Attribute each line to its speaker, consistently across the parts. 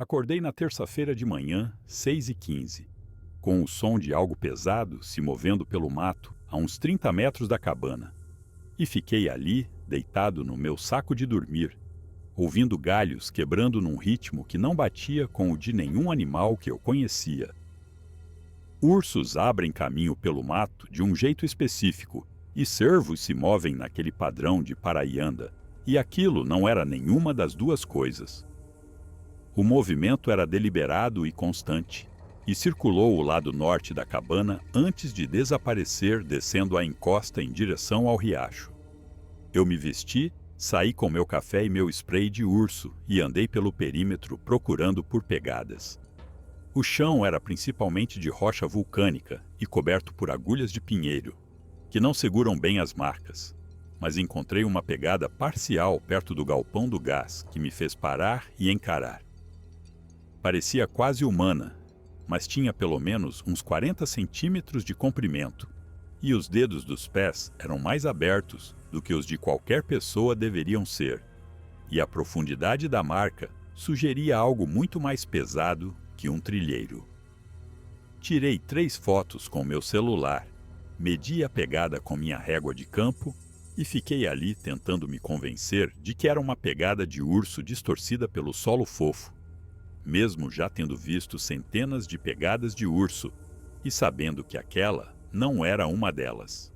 Speaker 1: Acordei na terça-feira de manhã, 6h15, com o som de algo pesado se movendo pelo mato a uns 30 metros da cabana. E fiquei ali, deitado no meu saco de dormir, ouvindo galhos quebrando num ritmo que não batia com o de nenhum animal que eu conhecia. Ursos abrem caminho pelo mato de um jeito específico, e cervos se movem naquele padrão de paraianda, e aquilo não era nenhuma das duas coisas. O movimento era deliberado e constante, e circulou o lado norte da cabana antes de desaparecer descendo a encosta em direção ao riacho. Eu me vesti, saí com meu café e meu spray de urso e andei pelo perímetro procurando por pegadas. O chão era principalmente de rocha vulcânica e coberto por agulhas de pinheiro, que não seguram bem as marcas, mas encontrei uma pegada parcial perto do galpão do gás que me fez parar e encarar. Parecia quase humana, mas tinha pelo menos uns 40 centímetros de comprimento, e os dedos dos pés eram mais abertos do que os de qualquer pessoa deveriam ser, e a profundidade da marca sugeria algo muito mais pesado que um trilheiro. Tirei 3 fotos com meu celular, medi a pegada com minha régua de campo e fiquei ali tentando me convencer de que era uma pegada de urso distorcida pelo solo fofo, mesmo já tendo visto centenas de pegadas de urso e sabendo que aquela não era uma delas.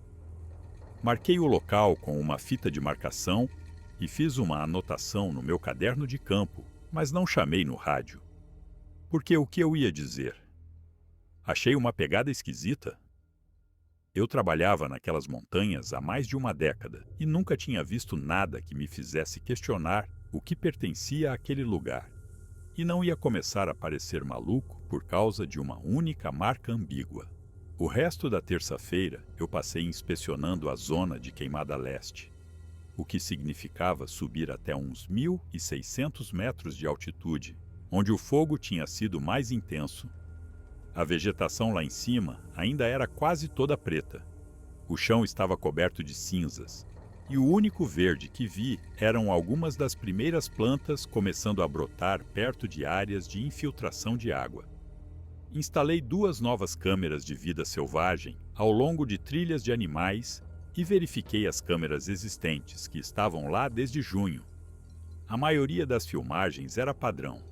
Speaker 1: Marquei o local com uma fita de marcação e fiz uma anotação no meu caderno de campo, mas não chamei no rádio. Porque o que eu ia dizer? Achei uma pegada esquisita? Eu trabalhava naquelas montanhas há mais de uma década e nunca tinha visto nada que me fizesse questionar o que pertencia àquele lugar. E não ia começar a parecer maluco por causa de uma única marca ambígua. O resto da terça-feira eu passei inspecionando a zona de Queimada Leste, o que significava subir até uns 1.600 metros de altitude, onde o fogo tinha sido mais intenso. A vegetação lá em cima ainda era quase toda preta. O chão estava coberto de cinzas, e o único verde que vi eram algumas das primeiras plantas começando a brotar perto de áreas de infiltração de água. Instalei 2 novas câmeras de vida selvagem ao longo de trilhas de animais e verifiquei as câmeras existentes que estavam lá desde junho. A maioria das filmagens era padrão: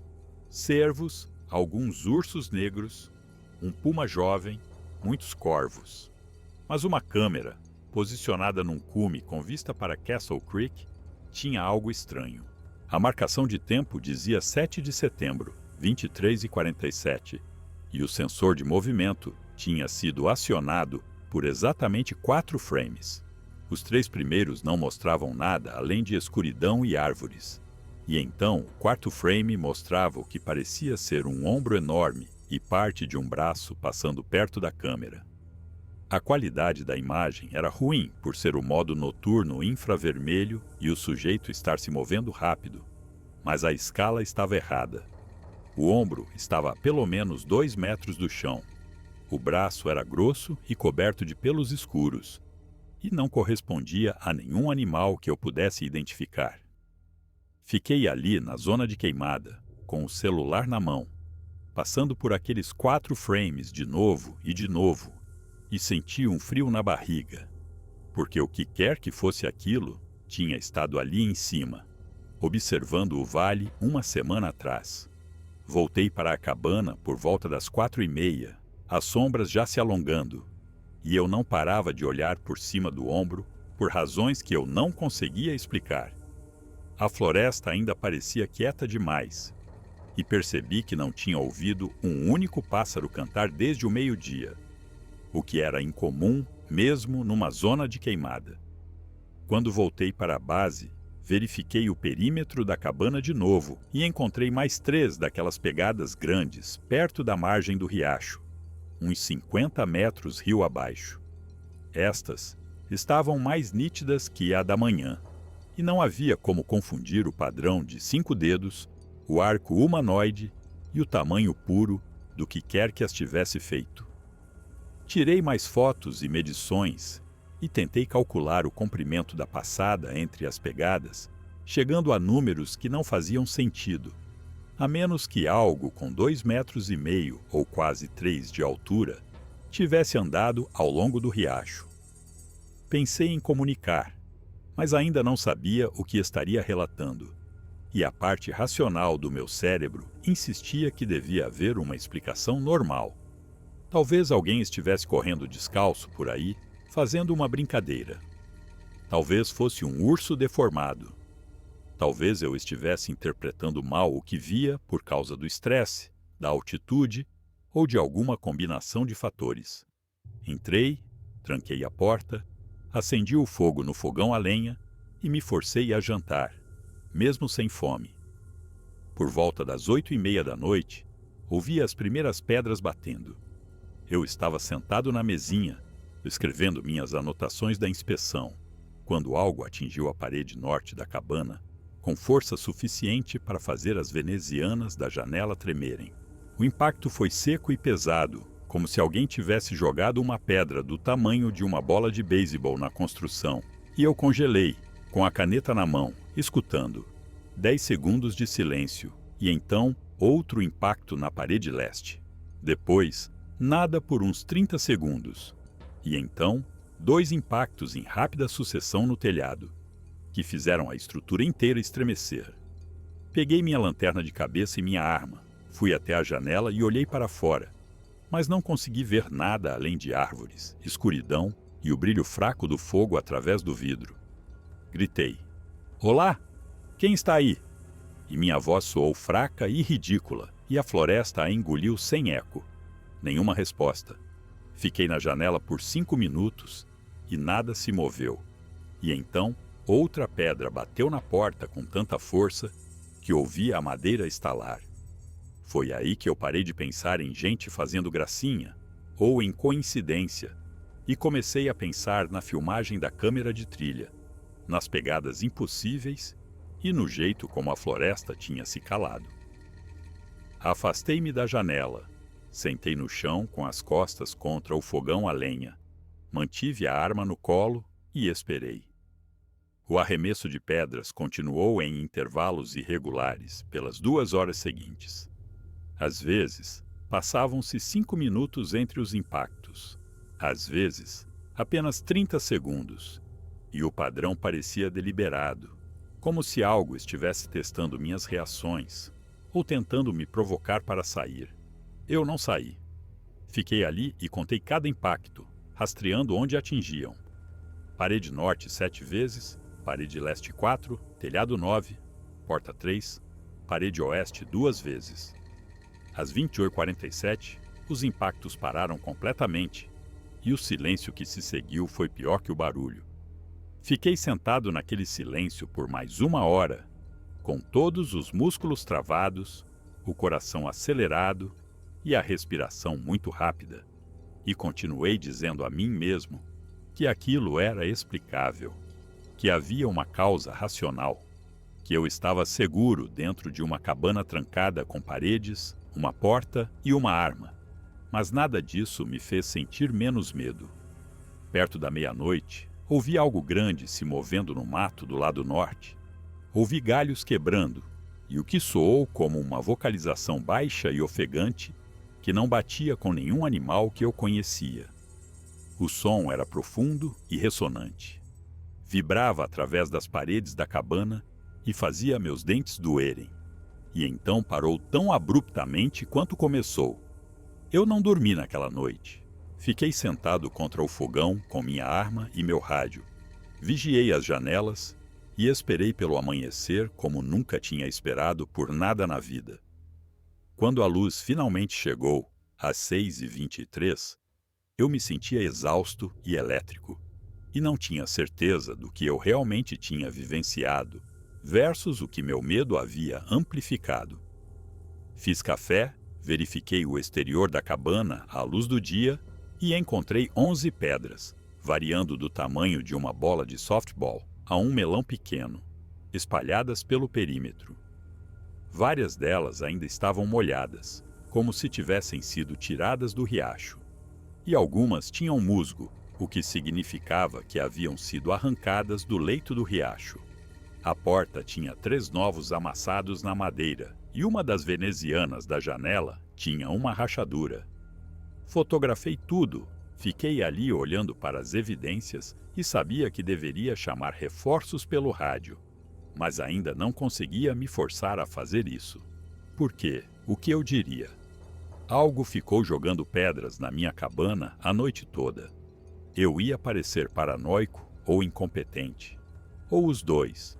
Speaker 1: cervos, alguns ursos negros, um puma jovem, muitos corvos. Mas uma câmera, posicionada num cume com vista para Castle Creek, tinha algo estranho. A marcação de tempo dizia 7 de setembro, 23h47, e o sensor de movimento tinha sido acionado por exatamente 4 frames. Os 3 primeiros não mostravam nada além de escuridão e árvores. E então o 4º frame mostrava o que parecia ser um ombro enorme e parte de um braço passando perto da câmera. A qualidade da imagem era ruim por ser o modo noturno infravermelho e o sujeito estar se movendo rápido, mas a escala estava errada. O ombro estava a pelo menos 2 metros do chão. O braço era grosso e coberto de pelos escuros, e não correspondia a nenhum animal que eu pudesse identificar. Fiquei ali na zona de queimada, com o celular na mão, passando por aqueles 4 frames de novo, e senti um frio na barriga, porque o que quer que fosse aquilo tinha estado ali em cima, observando o vale uma semana atrás. Voltei para a cabana por volta das 4h30, as sombras já se alongando, e eu não parava de olhar por cima do ombro por razões que eu não conseguia explicar. A floresta ainda parecia quieta demais, e percebi que não tinha ouvido um único pássaro cantar desde o meio-dia, o que era incomum mesmo numa zona de queimada. Quando voltei para a base, verifiquei o perímetro da cabana de novo e encontrei mais 3 daquelas pegadas grandes perto da margem do riacho, uns 50 metros rio abaixo. Estas estavam mais nítidas que a da manhã, e não havia como confundir o padrão de 5 dedos, o arco humanoide e o tamanho puro do que quer que as tivesse feito. Tirei mais fotos e medições e tentei calcular o comprimento da passada entre as pegadas, chegando a números que não faziam sentido. a menos que algo com 2,5 metros ou quase 3 de altura tivesse andado ao longo do riacho. Pensei em comunicar, mas ainda não sabia o que estaria relatando, e a parte racional do meu cérebro insistia que devia haver uma explicação normal. Talvez alguém estivesse correndo descalço por aí, fazendo uma brincadeira. Talvez fosse um urso deformado. Talvez eu estivesse interpretando mal o que via por causa do estresse, da altitude ou de alguma combinação de fatores. Entrei, tranquei a porta, acendi o fogo no fogão a lenha e me forcei a jantar, mesmo sem fome. Por volta das 8:30 da noite, ouvi as primeiras pedras batendo. Eu estava sentado na mesinha, escrevendo minhas anotações da inspeção, quando algo atingiu a parede norte da cabana, com força suficiente para fazer as venezianas da janela tremerem. O impacto foi seco e pesado, como se alguém tivesse jogado uma pedra do tamanho de uma bola de beisebol na construção, e eu congelei, com a caneta na mão, escutando. 10 segundos de silêncio, e então outro impacto na parede leste. Depois, nada por uns 30 segundos. E então, 2 impactos em rápida sucessão no telhado, que fizeram a estrutura inteira estremecer. Peguei minha lanterna de cabeça e minha arma, fui até a janela e olhei para fora, mas não consegui ver nada além de árvores, escuridão e o brilho fraco do fogo através do vidro. Gritei: "Olá! Quem está aí?" E minha voz soou fraca e ridícula, e a floresta a engoliu sem eco. Nenhuma resposta. Fiquei na janela por 5 minutos e nada se moveu. E então, outra pedra bateu na porta com tanta força que ouvi a madeira estalar. Foi aí que eu parei de pensar em gente fazendo gracinha ou em coincidência e comecei a pensar na filmagem da câmera de trilha, nas pegadas impossíveis e no jeito como a floresta tinha se calado. Afastei-me da janela, sentei no chão com as costas contra o fogão a lenha, mantive a arma no colo e esperei. O arremesso de pedras continuou em intervalos irregulares pelas 2 horas seguintes. Às vezes, passavam-se 5 minutos entre os impactos. Às vezes, apenas 30 segundos. E o padrão parecia deliberado, como se algo estivesse testando minhas reações ou tentando me provocar para sair. Eu não saí. Fiquei ali e contei cada impacto, rastreando onde atingiam. Parede norte 7 vezes, parede leste 4, telhado 9, porta 3, parede oeste 2 vezes. Às 21h47, os impactos pararam completamente, e o silêncio que se seguiu foi pior que o barulho. Fiquei sentado naquele silêncio por mais 1 hora, com todos os músculos travados, o coração acelerado e a respiração muito rápida, e continuei dizendo a mim mesmo que aquilo era explicável, que havia uma causa racional, que eu estava seguro dentro de uma cabana trancada com paredes, uma porta e uma arma, mas nada disso me fez sentir menos medo. Perto da meia-noite, ouvi algo grande se movendo no mato do lado norte. Ouvi galhos quebrando, e o que soou como uma vocalização baixa e ofegante que não batia com nenhum animal que eu conhecia. O som era profundo e ressonante. Vibrava através das paredes da cabana e fazia meus dentes doerem. E então parou tão abruptamente quanto começou. Eu não dormi naquela noite. Fiquei sentado contra o fogão com minha arma e meu rádio. Vigiei as janelas e esperei pelo amanhecer como nunca tinha esperado por nada na vida. Quando a luz finalmente chegou, às 6h23, eu me sentia exausto e elétrico, e não tinha certeza do que eu realmente tinha vivenciado versus o que meu medo havia amplificado. Fiz café, verifiquei o exterior da cabana à luz do dia e encontrei 11 pedras, variando do tamanho de uma bola de softball a um melão pequeno, espalhadas pelo perímetro. Várias delas ainda estavam molhadas, como se tivessem sido tiradas do riacho. E algumas tinham musgo, o que significava que haviam sido arrancadas do leito do riacho. A porta tinha 3 novos amassados na madeira e uma das venezianas da janela tinha uma rachadura. Fotografei tudo, fiquei ali olhando para as evidências e sabia que deveria chamar reforços pelo rádio, mas ainda não conseguia me forçar a fazer isso. Porque, o que eu diria? Algo ficou jogando pedras na minha cabana a noite toda. Eu ia parecer paranoico ou incompetente, ou os dois.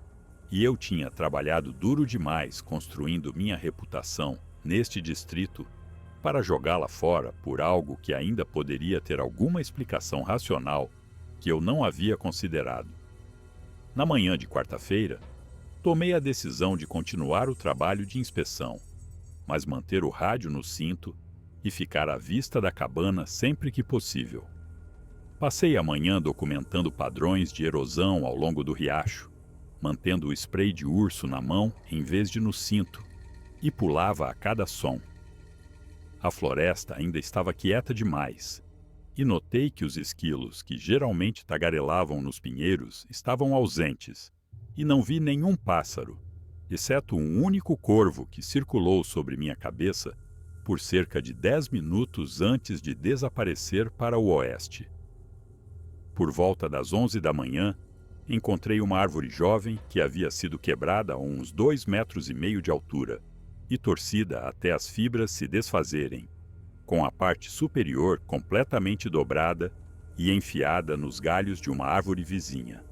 Speaker 1: E eu tinha trabalhado duro demais construindo minha reputação neste distrito para jogá-la fora por algo que ainda poderia ter alguma explicação racional que eu não havia considerado. Na manhã de quarta-feira, tomei a decisão de continuar o trabalho de inspeção, mas manter o rádio no cinto e ficar à vista da cabana sempre que possível. Passei a manhã documentando padrões de erosão ao longo do riacho, mantendo o spray de urso na mão em vez de no cinto, e pulava a cada som. A floresta ainda estava quieta demais, e notei que os esquilos que geralmente tagarelavam nos pinheiros estavam ausentes, e não vi nenhum pássaro, exceto um único corvo que circulou sobre minha cabeça por cerca de 10 minutos antes de desaparecer para o oeste. Por volta das 11 da manhã, encontrei uma árvore jovem que havia sido quebrada a uns 2,5 metros de altura e torcida até as fibras se desfazerem, com a parte superior completamente dobrada e enfiada nos galhos de uma árvore vizinha.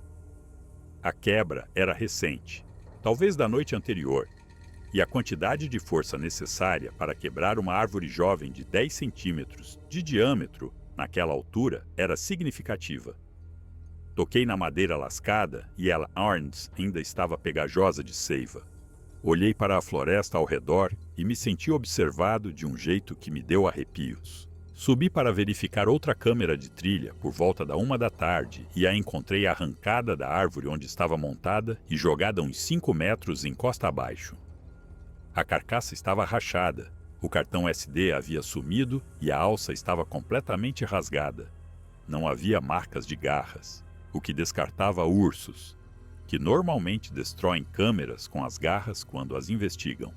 Speaker 1: A quebra era recente, talvez da noite anterior, e a quantidade de força necessária para quebrar uma árvore jovem de 10 centímetros de diâmetro naquela altura era significativa. Toquei na madeira lascada e ela ainda estava pegajosa de seiva. Olhei para a floresta ao redor e me senti observado de um jeito que me deu arrepios. Subi para verificar outra câmera de trilha por volta da 1 da tarde e a encontrei arrancada da árvore onde estava montada e jogada uns 5 metros em costa abaixo. A carcaça estava rachada, o cartão SD havia sumido e a alça estava completamente rasgada. Não havia marcas de garras, o que descartava ursos, que normalmente destroem câmeras com as garras quando as investigam.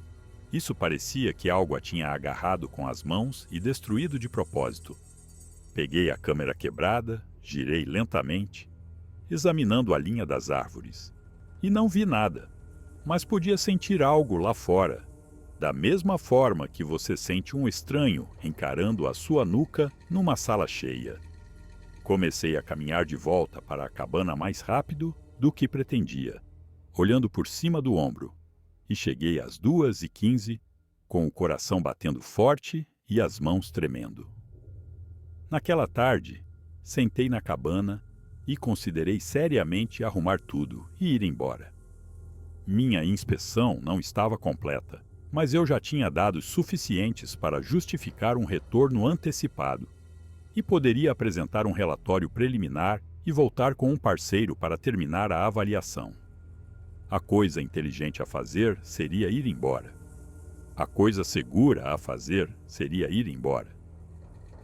Speaker 1: Isso parecia que algo a tinha agarrado com as mãos e destruído de propósito. Peguei a câmera quebrada, girei lentamente, examinando a linha das árvores. E não vi nada, mas podia sentir algo lá fora, da mesma forma que você sente um estranho encarando a sua nuca numa sala cheia. Comecei a caminhar de volta para a cabana mais rápido do que pretendia, olhando por cima do ombro, e cheguei às 2h15, com o coração batendo forte e as mãos tremendo. Naquela tarde, sentei na cabana e considerei seriamente arrumar tudo e ir embora. Minha inspeção não estava completa, mas eu já tinha dados suficientes para justificar um retorno antecipado e poderia apresentar um relatório preliminar e voltar com um parceiro para terminar a avaliação. A coisa inteligente a fazer seria ir embora. A coisa segura a fazer seria ir embora.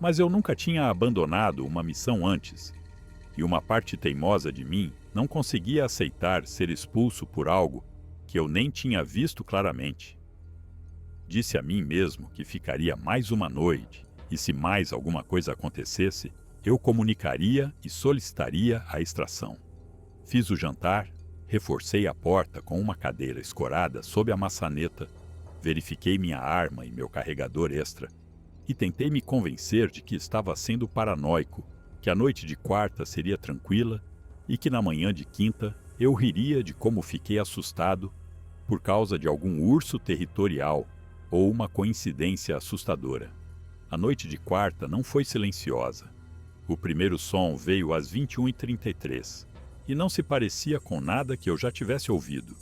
Speaker 1: Mas eu nunca tinha abandonado uma missão antes, e uma parte teimosa de mim não conseguia aceitar ser expulso por algo que eu nem tinha visto claramente. Disse a mim mesmo que ficaria mais uma noite, e se mais alguma coisa acontecesse, eu comunicaria e solicitaria a extração. Fiz o jantar, reforcei a porta com uma cadeira escorada sob a maçaneta, verifiquei minha arma e meu carregador extra, e tentei me convencer de que estava sendo paranoico, que a noite de quarta seria tranquila e que na manhã de quinta eu riria de como fiquei assustado por causa de algum urso territorial ou uma coincidência assustadora. A noite de quarta não foi silenciosa. O primeiro som veio às 21h33 e não se parecia com nada que eu já tivesse ouvido.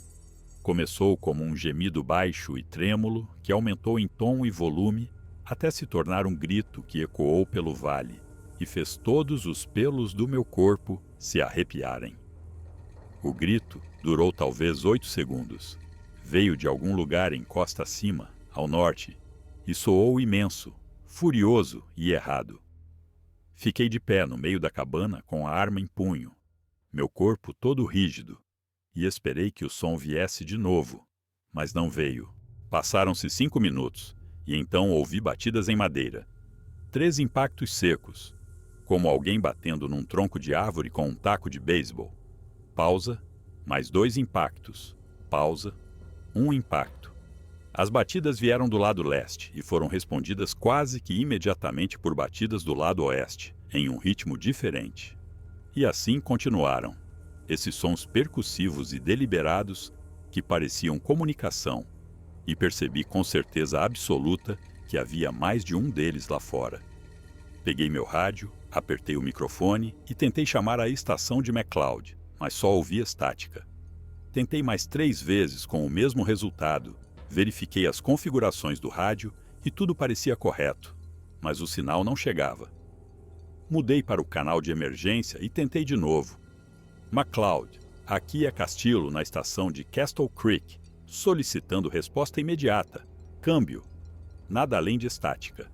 Speaker 1: Começou como um gemido baixo e trêmulo que aumentou em tom e volume até se tornar um grito que ecoou pelo vale e fez todos os pelos do meu corpo se arrepiarem. O grito durou talvez 8 segundos. Veio de algum lugar em costa acima, ao norte, e soou imenso, furioso e errado. Fiquei de pé no meio da cabana com a arma em punho, meu corpo todo rígido, e esperei que o som viesse de novo, mas não veio. Passaram-se 5 minutos, e então ouvi batidas em madeira. 3 impactos secos, como alguém batendo num tronco de árvore com um taco de beisebol. Pausa, mais 2 impactos. Pausa, 1 impacto. As batidas vieram do lado leste e foram respondidas quase que imediatamente por batidas do lado oeste, em um ritmo diferente. E assim continuaram. Esses sons percussivos e deliberados que pareciam comunicação, e percebi com certeza absoluta que havia mais de um deles lá fora. Peguei meu rádio, apertei o microfone e tentei chamar a estação de McCloud, mas só ouvi estática. Tentei mais 3 vezes com o mesmo resultado, verifiquei as configurações do rádio e tudo parecia correto, mas o sinal não chegava. Mudei para o canal de emergência e tentei de novo. McCloud, aqui é Castillo na estação de Castle Creek, solicitando resposta imediata. Câmbio. Nada além de estática.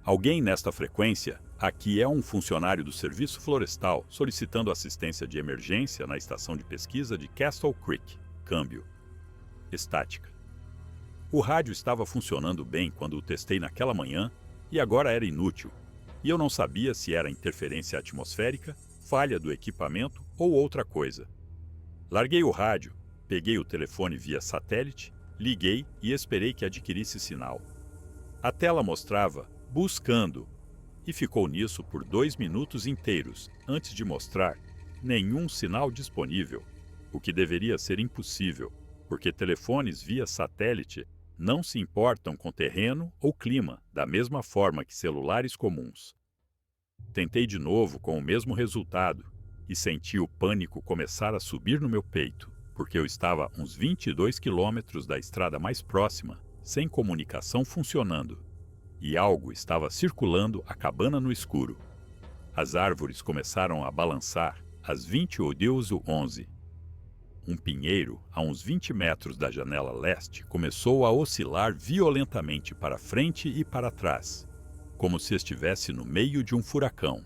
Speaker 1: Alguém nesta frequência, aqui é um funcionário do Serviço Florestal solicitando assistência de emergência na estação de pesquisa de Castle Creek. Câmbio. Estática. O rádio estava funcionando bem quando o testei naquela manhã e agora era inútil. E eu não sabia se era interferência atmosférica, falha do equipamento ou outra coisa. Larguei o rádio, peguei o telefone via satélite, liguei e esperei que adquirisse sinal. A tela mostrava buscando e ficou nisso por 2 minutos inteiros antes de mostrar nenhum sinal disponível, o que deveria ser impossível, porque telefones via satélite não se importam com terreno ou clima da mesma forma que celulares comuns. Tentei de novo com o mesmo resultado e senti o pânico começar a subir no meu peito, porque eu estava a uns 22 quilômetros da estrada mais próxima, sem comunicação funcionando, e algo estava circulando a cabana no escuro. As árvores começaram a balançar às 20:11. Um pinheiro, a uns 20 metros da janela leste, começou a oscilar violentamente para frente e para trás, como se estivesse no meio de um furacão,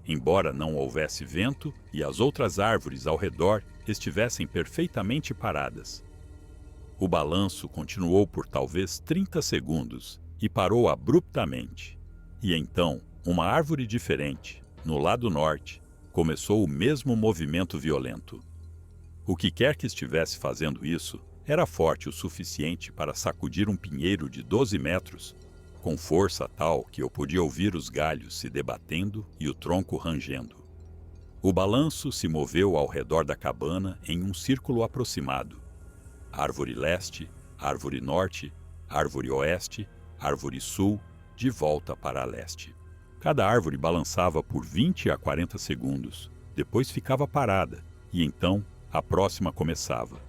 Speaker 1: embora não houvesse vento e as outras árvores ao redor estivessem perfeitamente paradas. O balanço continuou por talvez 30 segundos e parou abruptamente. E então, uma árvore diferente, no lado norte, começou o mesmo movimento violento. O que quer que estivesse fazendo isso era forte o suficiente para sacudir um pinheiro de 12 metros, com força tal que eu podia ouvir os galhos se debatendo e o tronco rangendo. O balanço se moveu ao redor da cabana em um círculo aproximado. Árvore leste, árvore norte, árvore oeste, árvore sul, de volta para leste. Cada árvore balançava por 20 a 40 segundos, depois ficava parada, e então a próxima começava.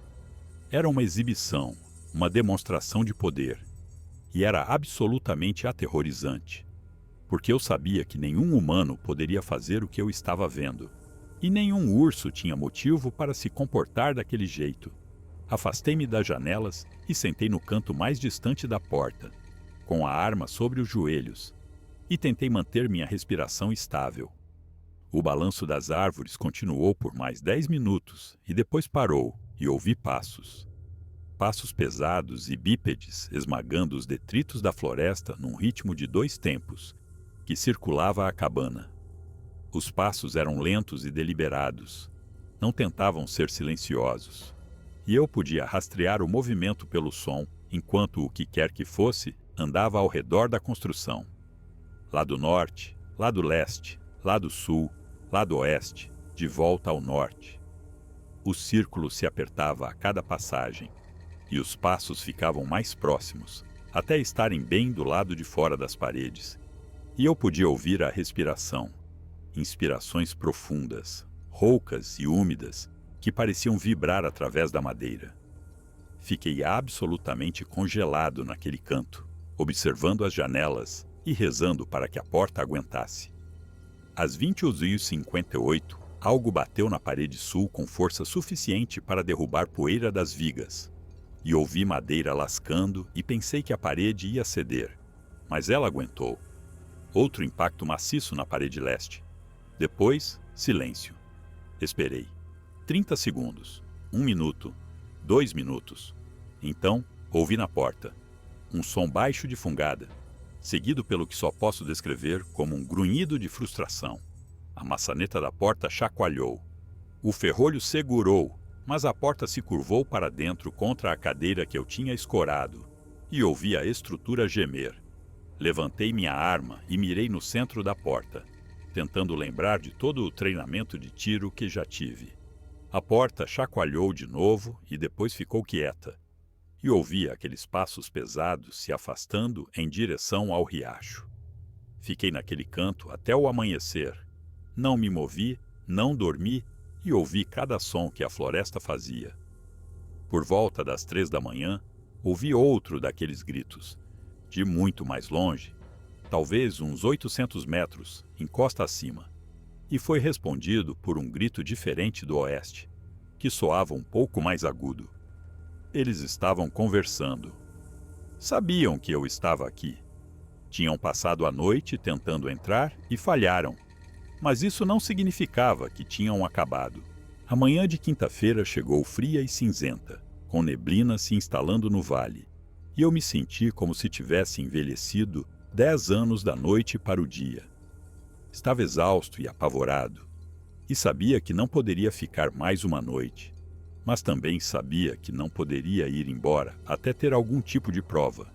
Speaker 1: Era uma exibição, uma demonstração de poder, e era absolutamente aterrorizante, porque eu sabia que nenhum humano poderia fazer o que eu estava vendo, e nenhum urso tinha motivo para se comportar daquele jeito. Afastei-me das janelas e sentei no canto mais distante da porta, com a arma sobre os joelhos, e tentei manter minha respiração estável. O balanço das árvores continuou por mais 10 minutos e depois parou e ouvi passos. Passos pesados e bípedes esmagando os detritos da floresta num ritmo de 2 tempos, que circulava a cabana. Os passos eram lentos e deliberados. Não tentavam ser silenciosos. E eu podia rastrear o movimento pelo som, enquanto o que quer que fosse andava ao redor da construção. Lado norte, lado leste, lado sul, lado oeste, de volta ao norte. O círculo se apertava a cada passagem, e os passos ficavam mais próximos, até estarem bem do lado de fora das paredes. E eu podia ouvir a respiração, inspirações profundas, roucas e úmidas, que pareciam vibrar através da madeira. Fiquei absolutamente congelado naquele canto, observando as janelas e rezando para que a porta aguentasse. Às 20:58, algo bateu na parede sul com força suficiente para derrubar poeira das vigas. E ouvi madeira lascando e pensei que a parede ia ceder, mas ela aguentou. Outro impacto maciço na parede leste. Depois, silêncio. Esperei. 30 segundos, 1 minuto, 2 minutos. Então, Ouvi na porta um som baixo de fungada, seguido pelo que só posso descrever como um grunhido de frustração. A maçaneta da porta chacoalhou. O ferrolho segurou, mas a porta se curvou para dentro contra a cadeira que eu tinha escorado, e ouvi a estrutura gemer. Levantei minha arma e mirei no centro da porta, tentando lembrar de todo o treinamento de tiro que já tive. A porta chacoalhou de novo e depois ficou quieta, e ouvi aqueles passos pesados se afastando em direção ao riacho. Fiquei naquele canto até o amanhecer. Não me movi, não dormi e ouvi cada som que a floresta fazia. Por volta das 3 da manhã, ouvi outro daqueles gritos, de muito mais longe, talvez uns 800 metros, encosta acima, e foi respondido por um grito diferente do oeste, que soava um pouco mais agudo. Eles estavam conversando. Sabiam que eu estava aqui. Tinham passado a noite tentando entrar e falharam, mas isso não significava que tinham acabado. A manhã de quinta-feira chegou fria e cinzenta, com neblina se instalando no vale, e eu me senti como se tivesse envelhecido 10 anos da noite para o dia. Estava exausto e apavorado, e sabia que não poderia ficar mais uma noite, mas também sabia que não poderia ir embora até ter algum tipo de prova,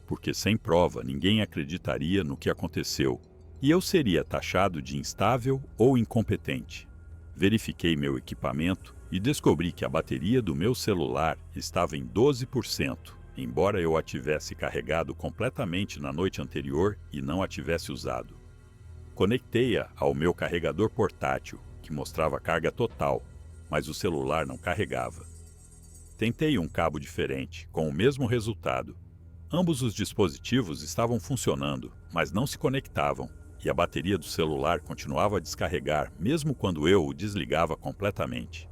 Speaker 1: porque sem prova ninguém acreditaria no que aconteceu, e eu seria taxado de instável ou incompetente. Verifiquei meu equipamento e descobri que a bateria do meu celular estava em 12%, embora eu a tivesse carregado completamente na noite anterior e não a tivesse usado. Conectei-a ao meu carregador portátil, que mostrava carga total, mas o celular não carregava. Tentei um cabo diferente, com o mesmo resultado. Ambos os dispositivos estavam funcionando, mas não se conectavam, e a bateria do celular continuava a descarregar mesmo quando eu o desligava completamente.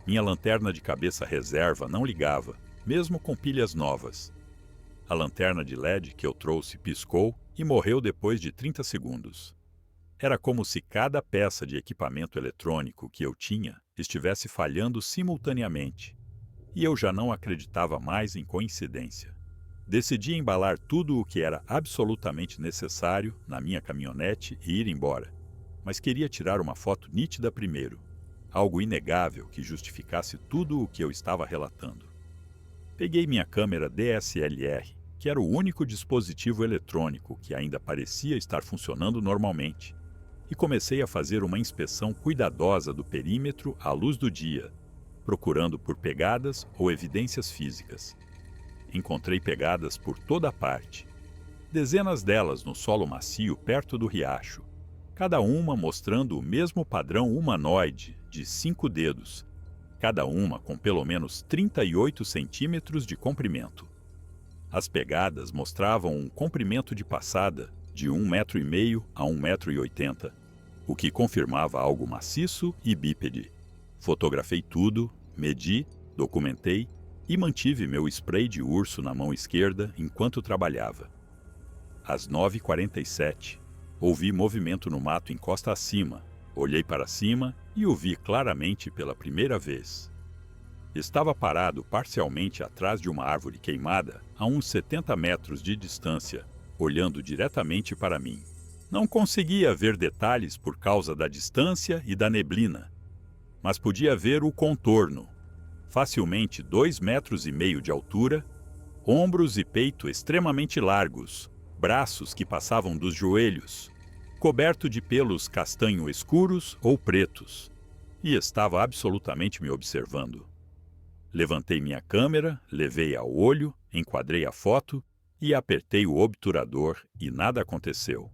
Speaker 1: Minha lanterna de cabeça reserva não ligava, mesmo com pilhas novas. A lanterna de LED que eu trouxe piscou e morreu depois de 30 segundos. Era como se cada peça de equipamento eletrônico que eu tinha estivesse falhando simultaneamente, e eu já não acreditava mais em coincidência. Decidi embalar tudo o que era absolutamente necessário na minha caminhonete e ir embora, mas queria tirar uma foto nítida primeiro, algo inegável que justificasse tudo o que eu estava relatando. Peguei minha câmera DSLR, que era o único dispositivo eletrônico que ainda parecia estar funcionando normalmente, e comecei a fazer uma inspeção cuidadosa do perímetro à luz do dia, procurando por pegadas ou evidências físicas. Encontrei pegadas por toda parte, dezenas delas no solo macio perto do riacho, cada uma mostrando o mesmo padrão humanoide de 5 dedos, cada uma com pelo menos 38 centímetros de comprimento. As pegadas mostravam um comprimento de passada de 1,5 m a 1,80 m, o que confirmava algo maciço e bípede. Fotografei tudo, medi, documentei e mantive meu spray de urso na mão esquerda enquanto trabalhava. Às 9h47, ouvi movimento no mato encosta acima, olhei para cima e o vi claramente pela primeira vez. Estava parado parcialmente atrás de uma árvore queimada a uns 70 metros de distância, olhando diretamente para mim. Não conseguia ver detalhes por causa da distância e da neblina, mas podia ver o contorno. Facilmente 2,5 metros de altura, ombros e peito extremamente largos, braços que passavam dos joelhos, coberto de pelos castanho escuros ou pretos, e estava absolutamente me observando. Levantei minha câmera, levei ao olho, enquadrei a foto e apertei o obturador e nada aconteceu.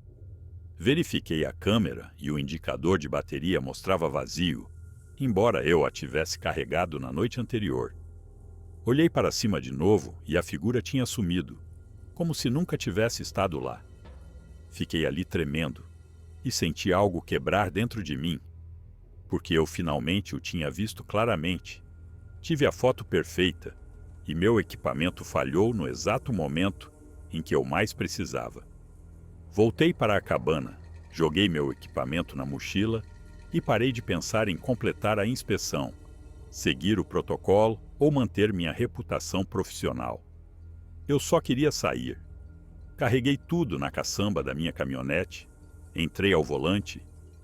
Speaker 1: Verifiquei a câmera e o indicador de bateria mostrava vazio, embora eu a tivesse carregado na noite anterior. Olhei para cima de novo e a figura tinha sumido, como se nunca tivesse estado lá. Fiquei ali tremendo e senti algo quebrar dentro de mim, porque eu finalmente o tinha visto claramente. Tive a foto perfeita e meu equipamento falhou no exato momento em que eu mais precisava. Voltei para a cabana, joguei meu equipamento na mochila e parei de pensar em completar a inspeção, seguir o protocolo ou manter minha reputação profissional. Eu só queria sair. Carreguei tudo na caçamba da minha caminhonete, entrei ao volante,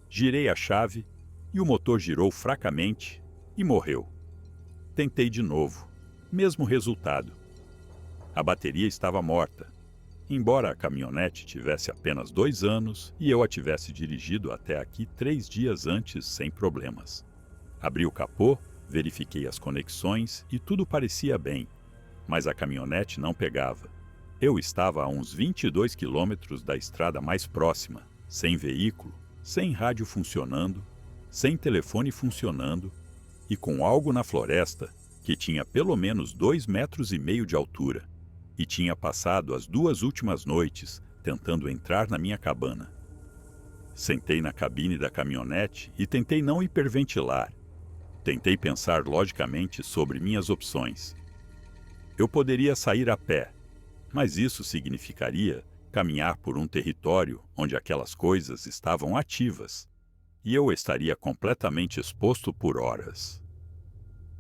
Speaker 1: girei a chave e o motor girou fracamente e morreu. Tentei de novo, mesmo resultado. A bateria estava morta, embora a caminhonete tivesse apenas 2 anos e eu a tivesse dirigido até aqui 3 dias antes sem problemas. Abri o capô, verifiquei as conexões e tudo parecia bem, mas a caminhonete não pegava. Eu estava a uns 22 quilômetros da estrada mais próxima, sem veículo, sem rádio funcionando, sem telefone funcionando e com algo na floresta que tinha pelo menos 2,5 metros de altura e tinha passado as 2 últimas noites tentando entrar na minha cabana. Sentei na cabine da caminhonete e tentei não hiperventilar. Tentei pensar logicamente sobre minhas opções. Eu poderia sair a pé, mas isso significaria caminhar por um território onde aquelas coisas estavam ativas, e eu estaria completamente exposto por horas.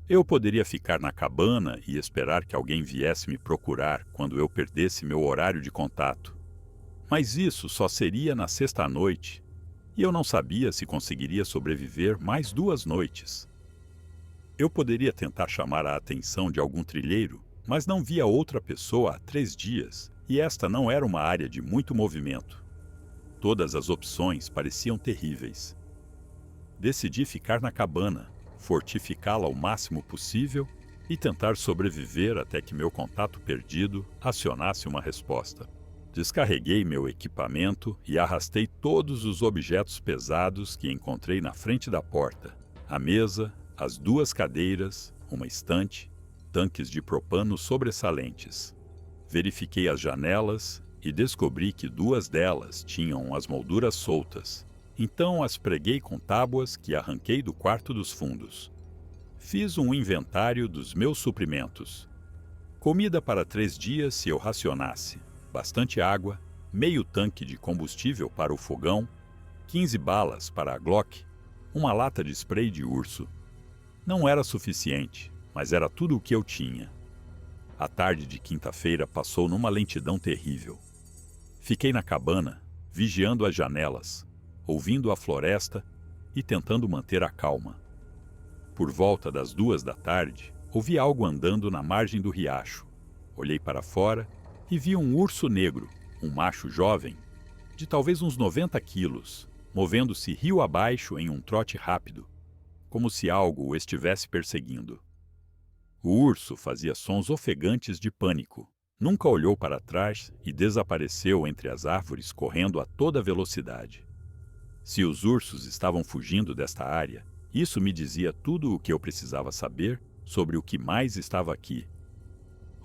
Speaker 1: Eu poderia ficar na cabana e esperar que alguém viesse me procurar quando eu perdesse meu horário de contato. Mas isso só seria na sexta-noite, e eu não sabia se conseguiria sobreviver mais 2 noites. Eu poderia tentar chamar a atenção de algum trilheiro, mas não via outra pessoa há 3 dias, e esta não era uma área de muito movimento. Todas as opções pareciam terríveis. Decidi ficar na cabana, fortificá-la o máximo possível e tentar sobreviver até que meu contato perdido acionasse uma resposta. Descarreguei meu equipamento e arrastei todos os objetos pesados que encontrei na frente da porta: a mesa, as 2 cadeiras, uma estante, tanques de propano sobressalentes. Verifiquei as janelas e descobri que 2 delas tinham as molduras soltas. Então as preguei com tábuas que arranquei do quarto dos fundos. Fiz um inventário dos meus suprimentos. Comida para 3 dias se eu racionasse, bastante água, meio tanque de combustível para o fogão, 15 balas para a Glock, uma lata de spray de urso. Não era suficiente, mas era tudo o que eu tinha. A tarde de quinta-feira passou numa lentidão terrível. Fiquei na cabana, vigiando as janelas, ouvindo a floresta e tentando manter a calma. Por volta das 2 da tarde, ouvi algo andando na margem do riacho. Olhei para fora e vi um urso negro, um macho jovem, de talvez uns 90 quilos, movendo-se rio abaixo em um trote rápido, como se algo o estivesse perseguindo. O urso fazia sons ofegantes de pânico. Nunca olhou para trás e desapareceu entre as árvores correndo a toda velocidade. Se os ursos estavam fugindo desta área, isso me dizia tudo o que eu precisava saber sobre o que mais estava aqui.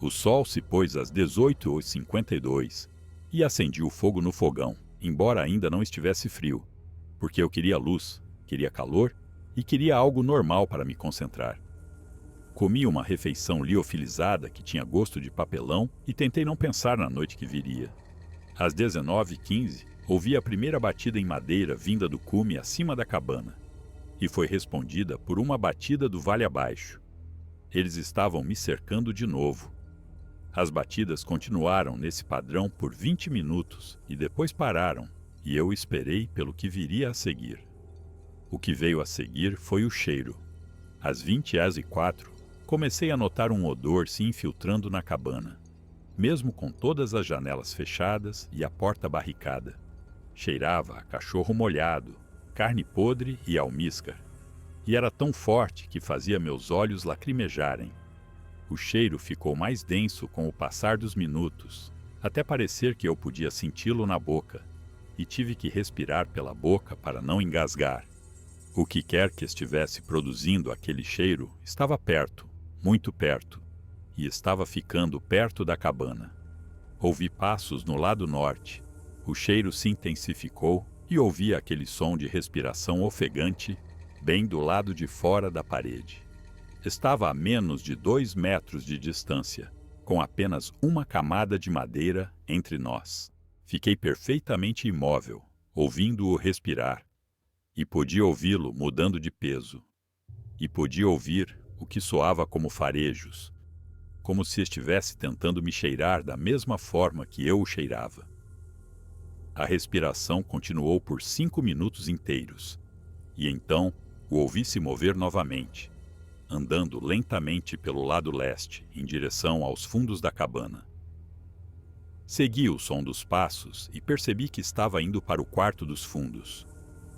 Speaker 1: O sol se pôs às 18h52 e acendi o fogo no fogão, embora ainda não estivesse frio, porque eu queria luz, queria calor e queria algo normal para me concentrar. Comi uma refeição liofilizada que tinha gosto de papelão e tentei não pensar na noite que viria. Às 19h15, ouvi a primeira batida em madeira vinda do cume acima da cabana, e foi respondida por uma batida do vale abaixo. Eles estavam me cercando de novo. As batidas continuaram nesse padrão por 20 minutos e depois pararam, e eu esperei pelo que viria a seguir. O que veio a seguir foi o cheiro. Às 20h04, comecei a notar um odor se infiltrando na cabana, mesmo com todas as janelas fechadas e a porta barricada. Cheirava a cachorro molhado, carne podre e almíscar, e era tão forte que fazia meus olhos lacrimejarem. O cheiro ficou mais denso com o passar dos minutos, até parecer que eu podia senti-lo na boca, e tive que respirar pela boca para não engasgar. O que quer que estivesse produzindo aquele cheiro estava perto, muito perto, e estava ficando perto da cabana. Ouvi passos no lado norte. O cheiro se intensificou e ouvi aquele som de respiração ofegante bem do lado de fora da parede. Estava a menos de 2 metros de distância, com apenas uma camada de madeira entre nós. Fiquei perfeitamente imóvel, ouvindo-o respirar, e podia ouvi-lo mudando de peso. E podia ouvir o que soava como farejos, como se estivesse tentando me cheirar da mesma forma que eu o cheirava. A respiração continuou por 5 minutos inteiros, e então o ouvi se mover novamente, andando lentamente pelo lado leste, em direção aos fundos da cabana. Segui o som dos passos e percebi que estava indo para o quarto dos fundos,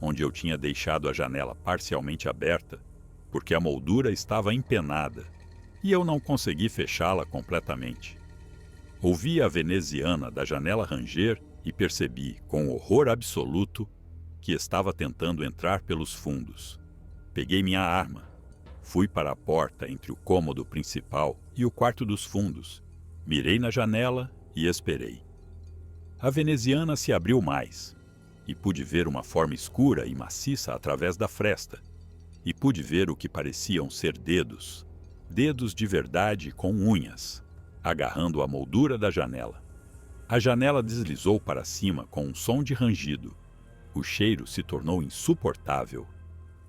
Speaker 1: onde eu tinha deixado a janela parcialmente aberta, porque a moldura estava empenada e eu não consegui fechá-la completamente. Ouvi a veneziana da janela ranger e percebi, com horror absoluto, que estava tentando entrar pelos fundos. Peguei minha arma, fui para a porta entre o cômodo principal e o quarto dos fundos, mirei na janela e esperei. A veneziana se abriu mais, e pude ver uma forma escura e maciça através da fresta, e pude ver o que pareciam ser dedos, dedos de verdade com unhas, agarrando a moldura da janela. A janela deslizou para cima com um som de rangido. O cheiro se tornou insuportável,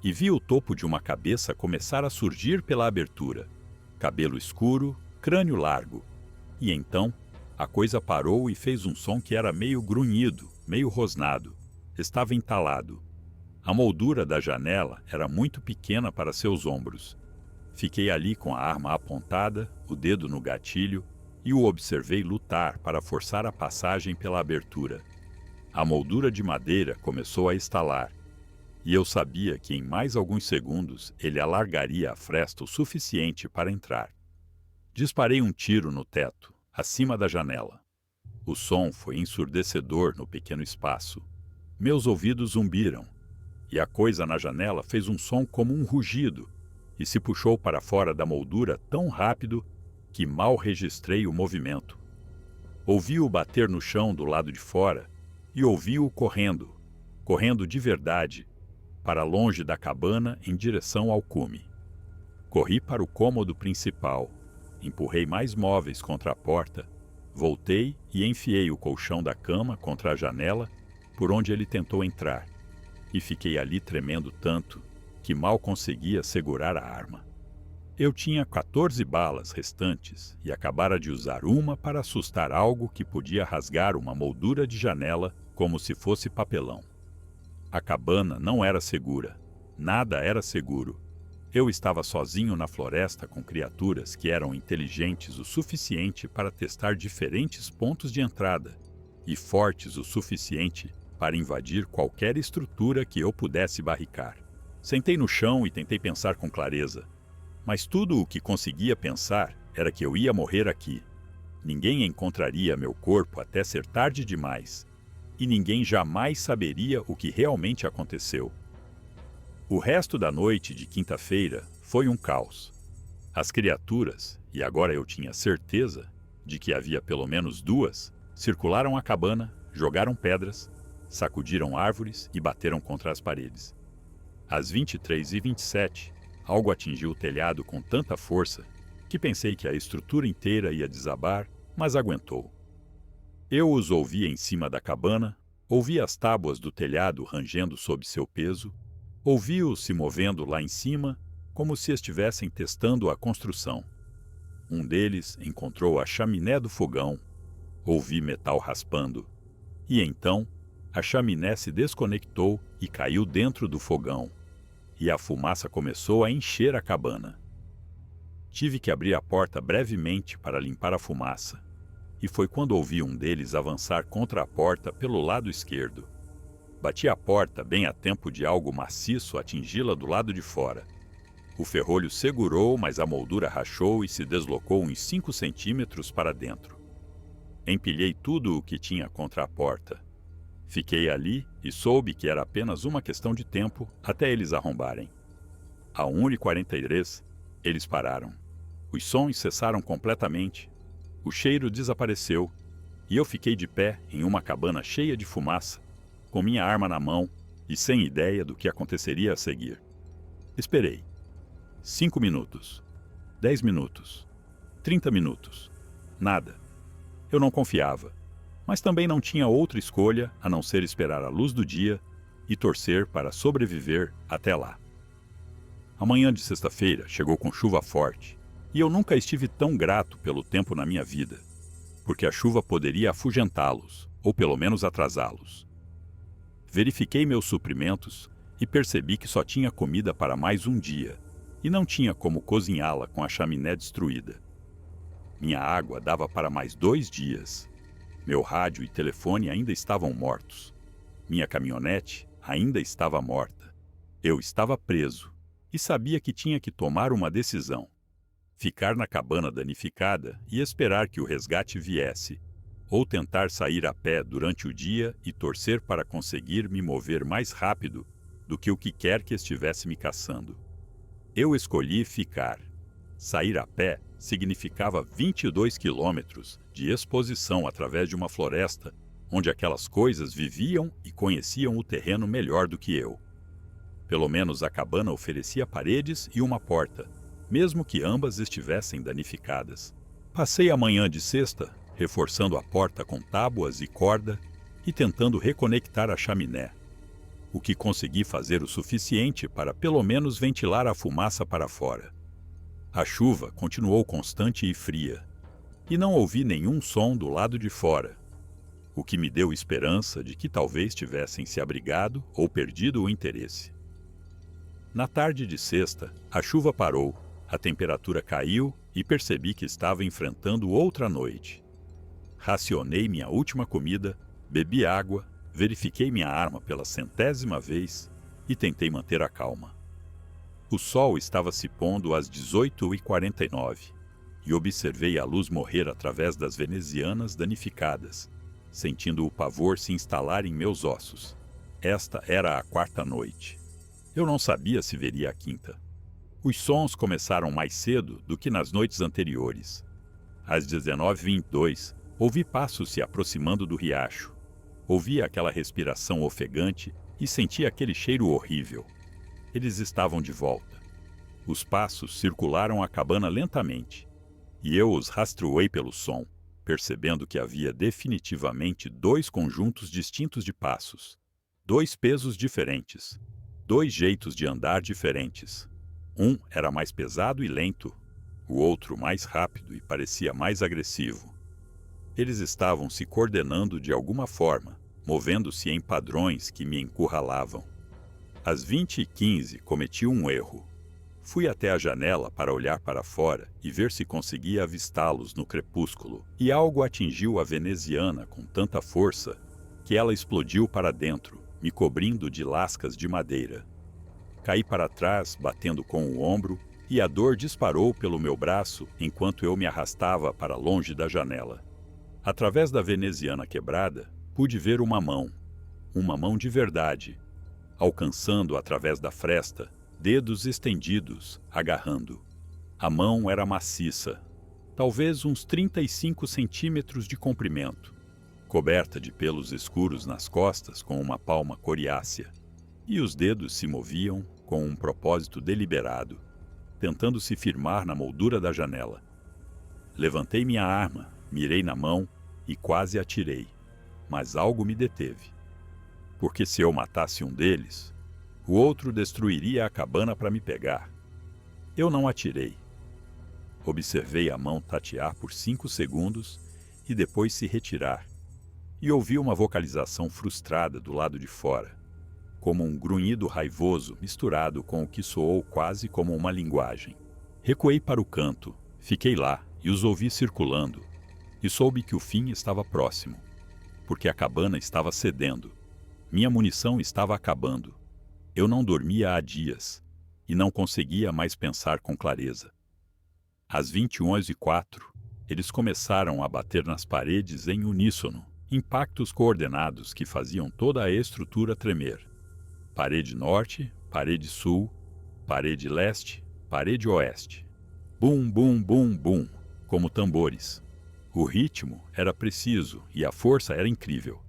Speaker 1: e vi o topo de uma cabeça começar a surgir pela abertura. Cabelo escuro, crânio largo. E então, a coisa parou e fez um som que era meio grunhido, meio rosnado. Estava entalado. A moldura da janela era muito pequena para seus ombros. Fiquei ali com a arma apontada, o dedo no gatilho, e o observei lutar para forçar a passagem pela abertura. A moldura de madeira começou a estalar, e eu sabia que em mais alguns segundos ele alargaria a fresta o suficiente para entrar. Disparei um tiro no teto, acima da janela. O som foi ensurdecedor no pequeno espaço. Meus ouvidos zumbiram, e a coisa na janela fez um som como um rugido, e se puxou para fora da moldura tão rápido que mal registrei o movimento. Ouvi-o bater no chão do lado de fora e ouvi-o correndo, correndo de verdade, para longe da cabana em direção ao cume. Corri para o cômodo principal, empurrei mais móveis contra a porta, voltei e enfiei o colchão da cama contra a janela por onde ele tentou entrar, e fiquei ali tremendo tanto que mal conseguia segurar a arma. Eu tinha 14 balas restantes e acabara de usar uma para assustar algo que podia rasgar uma moldura de janela como se fosse papelão. A cabana não era segura. Nada era seguro. Eu estava sozinho na floresta com criaturas que eram inteligentes o suficiente para testar diferentes pontos de entrada e fortes o suficiente para invadir qualquer estrutura que eu pudesse barricar. Sentei no chão e tentei pensar com clareza. Mas tudo o que conseguia pensar era que eu ia morrer aqui. Ninguém encontraria meu corpo até ser tarde demais, e ninguém jamais saberia o que realmente aconteceu. O resto da noite de quinta-feira foi um caos. As criaturas, e agora eu tinha certeza de que havia pelo menos duas, circularam a cabana, jogaram pedras, sacudiram árvores e bateram contra as paredes. Às 23h27, algo atingiu o telhado com tanta força que pensei que a estrutura inteira ia desabar, mas aguentou. Eu os ouvi em cima da cabana, ouvi as tábuas do telhado rangendo sob seu peso, ouvi-os se movendo lá em cima como se estivessem testando a construção. Um deles encontrou a chaminé do fogão, ouvi metal raspando, e então a chaminé se desconectou e caiu dentro do fogão, e a fumaça começou a encher a cabana. Tive que abrir a porta brevemente para limpar a fumaça, e foi quando ouvi um deles avançar contra a porta pelo lado esquerdo. Bati a porta bem a tempo de algo maciço atingi-la do lado de fora. O ferrolho segurou, mas a moldura rachou e se deslocou uns 5 centímetros para dentro. Empilhei tudo o que tinha contra a porta. Fiquei ali e soube que era apenas uma questão de tempo até eles arrombarem. A 1h43, eles pararam. Os sons cessaram completamente, o cheiro desapareceu e eu fiquei de pé em uma cabana cheia de fumaça, com minha arma na mão e sem ideia do que aconteceria a seguir. Esperei. 5 minutos, 10 minutos, 30 minutos. Nada. Eu não confiava. Mas também não tinha outra escolha a não ser esperar a luz do dia e torcer para sobreviver até lá. A manhã de sexta-feira chegou com chuva forte, E eu nunca estive tão grato pelo tempo na minha vida, porque a chuva poderia afugentá-los, ou pelo menos atrasá-los. Verifiquei meus suprimentos e percebi que só tinha comida para mais um dia, e não tinha como cozinhá-la com a chaminé destruída. Minha água dava para mais 2 dias. Meu rádio e telefone ainda estavam mortos. Minha caminhonete ainda estava morta. Eu estava preso e sabia que tinha que tomar uma decisão: ficar na cabana danificada e esperar que o resgate viesse, ou tentar sair a pé durante o dia e torcer para conseguir me mover mais rápido do que o que quer que estivesse me caçando. Eu escolhi ficar. Sair a pé significava 22 quilômetros de exposição através de uma floresta onde aquelas coisas viviam e conheciam o terreno melhor do que eu. Pelo menos a cabana oferecia paredes e uma porta, mesmo que ambas estivessem danificadas. Passei a manhã de sexta reforçando a porta com tábuas e corda e tentando reconectar a chaminé, o que consegui fazer o suficiente para pelo menos ventilar a fumaça para fora. A chuva continuou constante e fria, e não ouvi nenhum som do lado de fora, o que me deu esperança de que talvez tivessem se abrigado ou perdido o interesse. Na tarde de sexta, a chuva parou, a temperatura caiu e percebi que estava enfrentando outra noite. Racionei minha última comida, bebi água, verifiquei minha arma pela 100ª vez e tentei manter a calma. O sol estava se pondo às 18h49 e observei a luz morrer através das venezianas danificadas, sentindo o pavor se instalar em meus ossos. Esta era a 4ª noite. Eu não sabia se veria a 5ª. Os sons começaram mais cedo do que nas noites anteriores. Às 19h22, ouvi passos se aproximando do riacho. Ouvi aquela respiração ofegante e senti aquele cheiro horrível. Eles estavam de volta. Os passos circularam a cabana lentamente, e eu os rastreei pelo som, percebendo que havia definitivamente 2 conjuntos distintos de passos, 2 pesos diferentes, 2 jeitos de andar diferentes. Um era mais pesado e lento, o outro mais rápido e parecia mais agressivo. Eles estavam se coordenando de alguma forma, movendo-se em padrões que me encurralavam. Às 20h15 cometi um erro. Fui até a janela para olhar para fora e ver se conseguia avistá-los no crepúsculo, e algo atingiu a veneziana com tanta força que ela explodiu para dentro, me cobrindo de lascas de madeira. Caí para trás, batendo com o ombro, e a dor disparou pelo meu braço enquanto eu me arrastava para longe da janela. Através da veneziana quebrada, pude ver uma mão de verdade, alcançando através da fresta, dedos estendidos, agarrando. A mão era maciça, talvez uns 35 centímetros de comprimento, coberta de pelos escuros nas costas com uma palma coriácea, e os dedos se moviam com um propósito deliberado, tentando se firmar na moldura da janela. Levantei minha arma, mirei na mão e quase atirei, mas algo me deteve. Porque se eu matasse um deles, o outro destruiria a cabana para me pegar. Eu não atirei. Observei a mão tatear por 5 segundos e depois se retirar, e ouvi uma vocalização frustrada do lado de fora, como um grunhido raivoso misturado com o que soou quase como uma linguagem. Recuei para o canto, fiquei lá e os ouvi circulando, e soube que o fim estava próximo, porque a cabana estava cedendo. Minha munição estava acabando. Eu não dormia há dias, e não conseguia mais pensar com clareza. Às 21h04, eles começaram a bater nas paredes em uníssono, impactos coordenados que faziam toda a estrutura tremer. Parede norte, parede sul, parede leste, parede oeste. Bum, bum, bum, bum, como tambores. O ritmo era preciso e a força era incrível,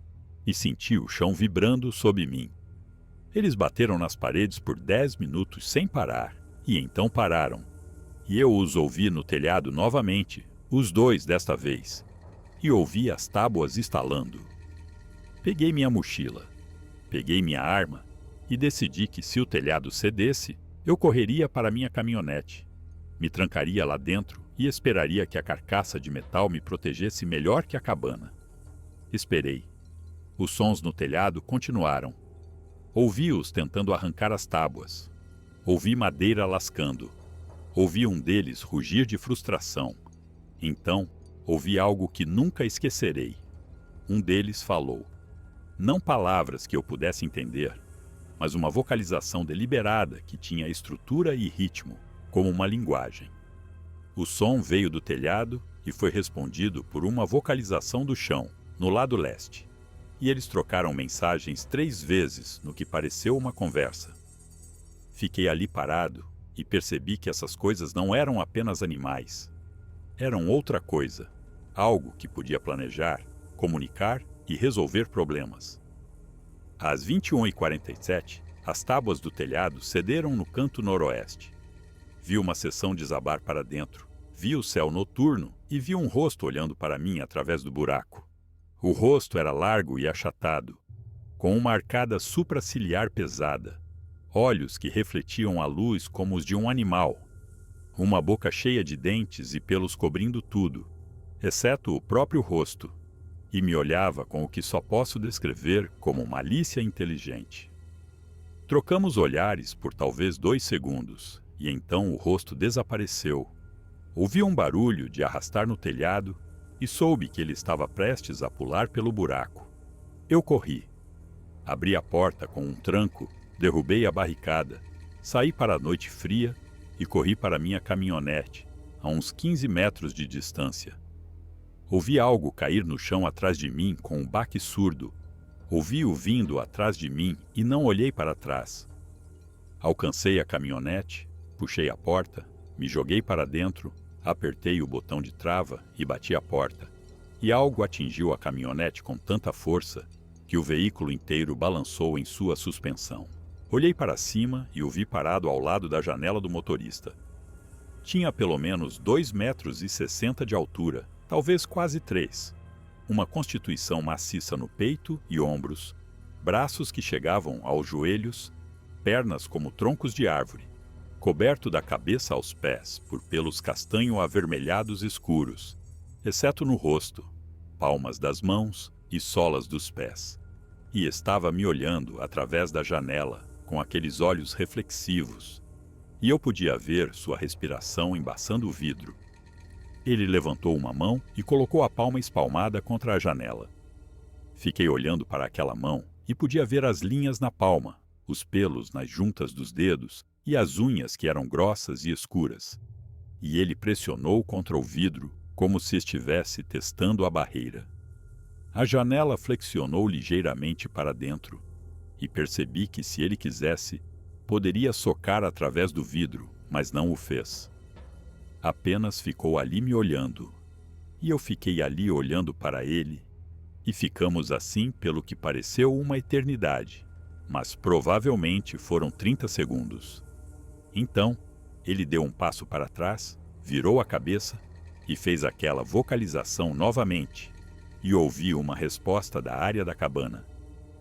Speaker 1: e senti o chão vibrando sob mim. Eles bateram nas paredes por 10 minutos sem parar, e então pararam. E eu os ouvi no telhado novamente, os 2 desta vez, e ouvi as tábuas estalando. Peguei minha mochila, peguei minha arma e decidi que se o telhado cedesse, eu correria para minha caminhonete. Me trancaria lá dentro e esperaria que a carcaça de metal me protegesse melhor que a cabana. Esperei. Os sons no telhado continuaram. Ouvi-os tentando arrancar as tábuas. Ouvi madeira lascando. Ouvi um deles rugir de frustração. Então, ouvi algo que nunca esquecerei. Um deles falou. Não palavras que eu pudesse entender, mas uma vocalização deliberada que tinha estrutura e ritmo, como uma linguagem. O som veio do telhado e foi respondido por uma vocalização do chão, no lado leste. E eles trocaram mensagens 3 vezes no que pareceu uma conversa. Fiquei ali parado e percebi que essas coisas não eram apenas animais. Eram outra coisa, algo que podia planejar, comunicar e resolver problemas. Às 21h47, as tábuas do telhado cederam no canto noroeste. Vi uma seção desabar para dentro, vi o céu noturno e vi um rosto olhando para mim através do buraco. O rosto era largo e achatado, com uma arcada supraciliar pesada, olhos que refletiam a luz como os de um animal, uma boca cheia de dentes e pelos cobrindo tudo, exceto o próprio rosto, e me olhava com o que só posso descrever como malícia inteligente. Trocamos olhares por talvez 2 segundos, e então o rosto desapareceu. Ouvi um barulho de arrastar no telhado e soube que ele estava prestes a pular pelo buraco. Eu corri. Abri a porta com um tranco, derrubei a barricada, saí para a noite fria e corri para minha caminhonete, a uns 15 metros de distância. Ouvi algo cair no chão atrás de mim com um baque surdo. Ouvi-o vindo atrás de mim e não olhei para trás. Alcancei a caminhonete, puxei a porta, me joguei para dentro, apertei o botão de trava e bati a porta. E algo atingiu a caminhonete com tanta força que o veículo inteiro balançou em sua suspensão. Olhei para cima e o vi parado ao lado da janela do motorista. Tinha pelo menos 2,60 metros de altura, talvez quase 3. Uma constituição maciça no peito e ombros, braços que chegavam aos joelhos, pernas como troncos de árvore, coberto da cabeça aos pés por pelos castanho avermelhados escuros, exceto no rosto, palmas das mãos e solas dos pés. E estava me olhando através da janela, com aqueles olhos reflexivos, e eu podia ver sua respiração embaçando o vidro. Ele levantou uma mão e colocou a palma espalmada contra a janela. Fiquei olhando para aquela mão e podia ver as linhas na palma, os pelos nas juntas dos dedos e as unhas que eram grossas e escuras. E ele pressionou contra o vidro como se estivesse testando a barreira. A janela flexionou ligeiramente para dentro e percebi que, se ele quisesse, poderia socar através do vidro, mas não o fez. Apenas ficou ali me olhando, e eu fiquei ali olhando para ele, e ficamos assim pelo que pareceu uma eternidade, mas provavelmente foram 30 segundos. Então, ele deu um passo para trás, virou a cabeça e fez aquela vocalização novamente, e ouvi uma resposta da área da cabana,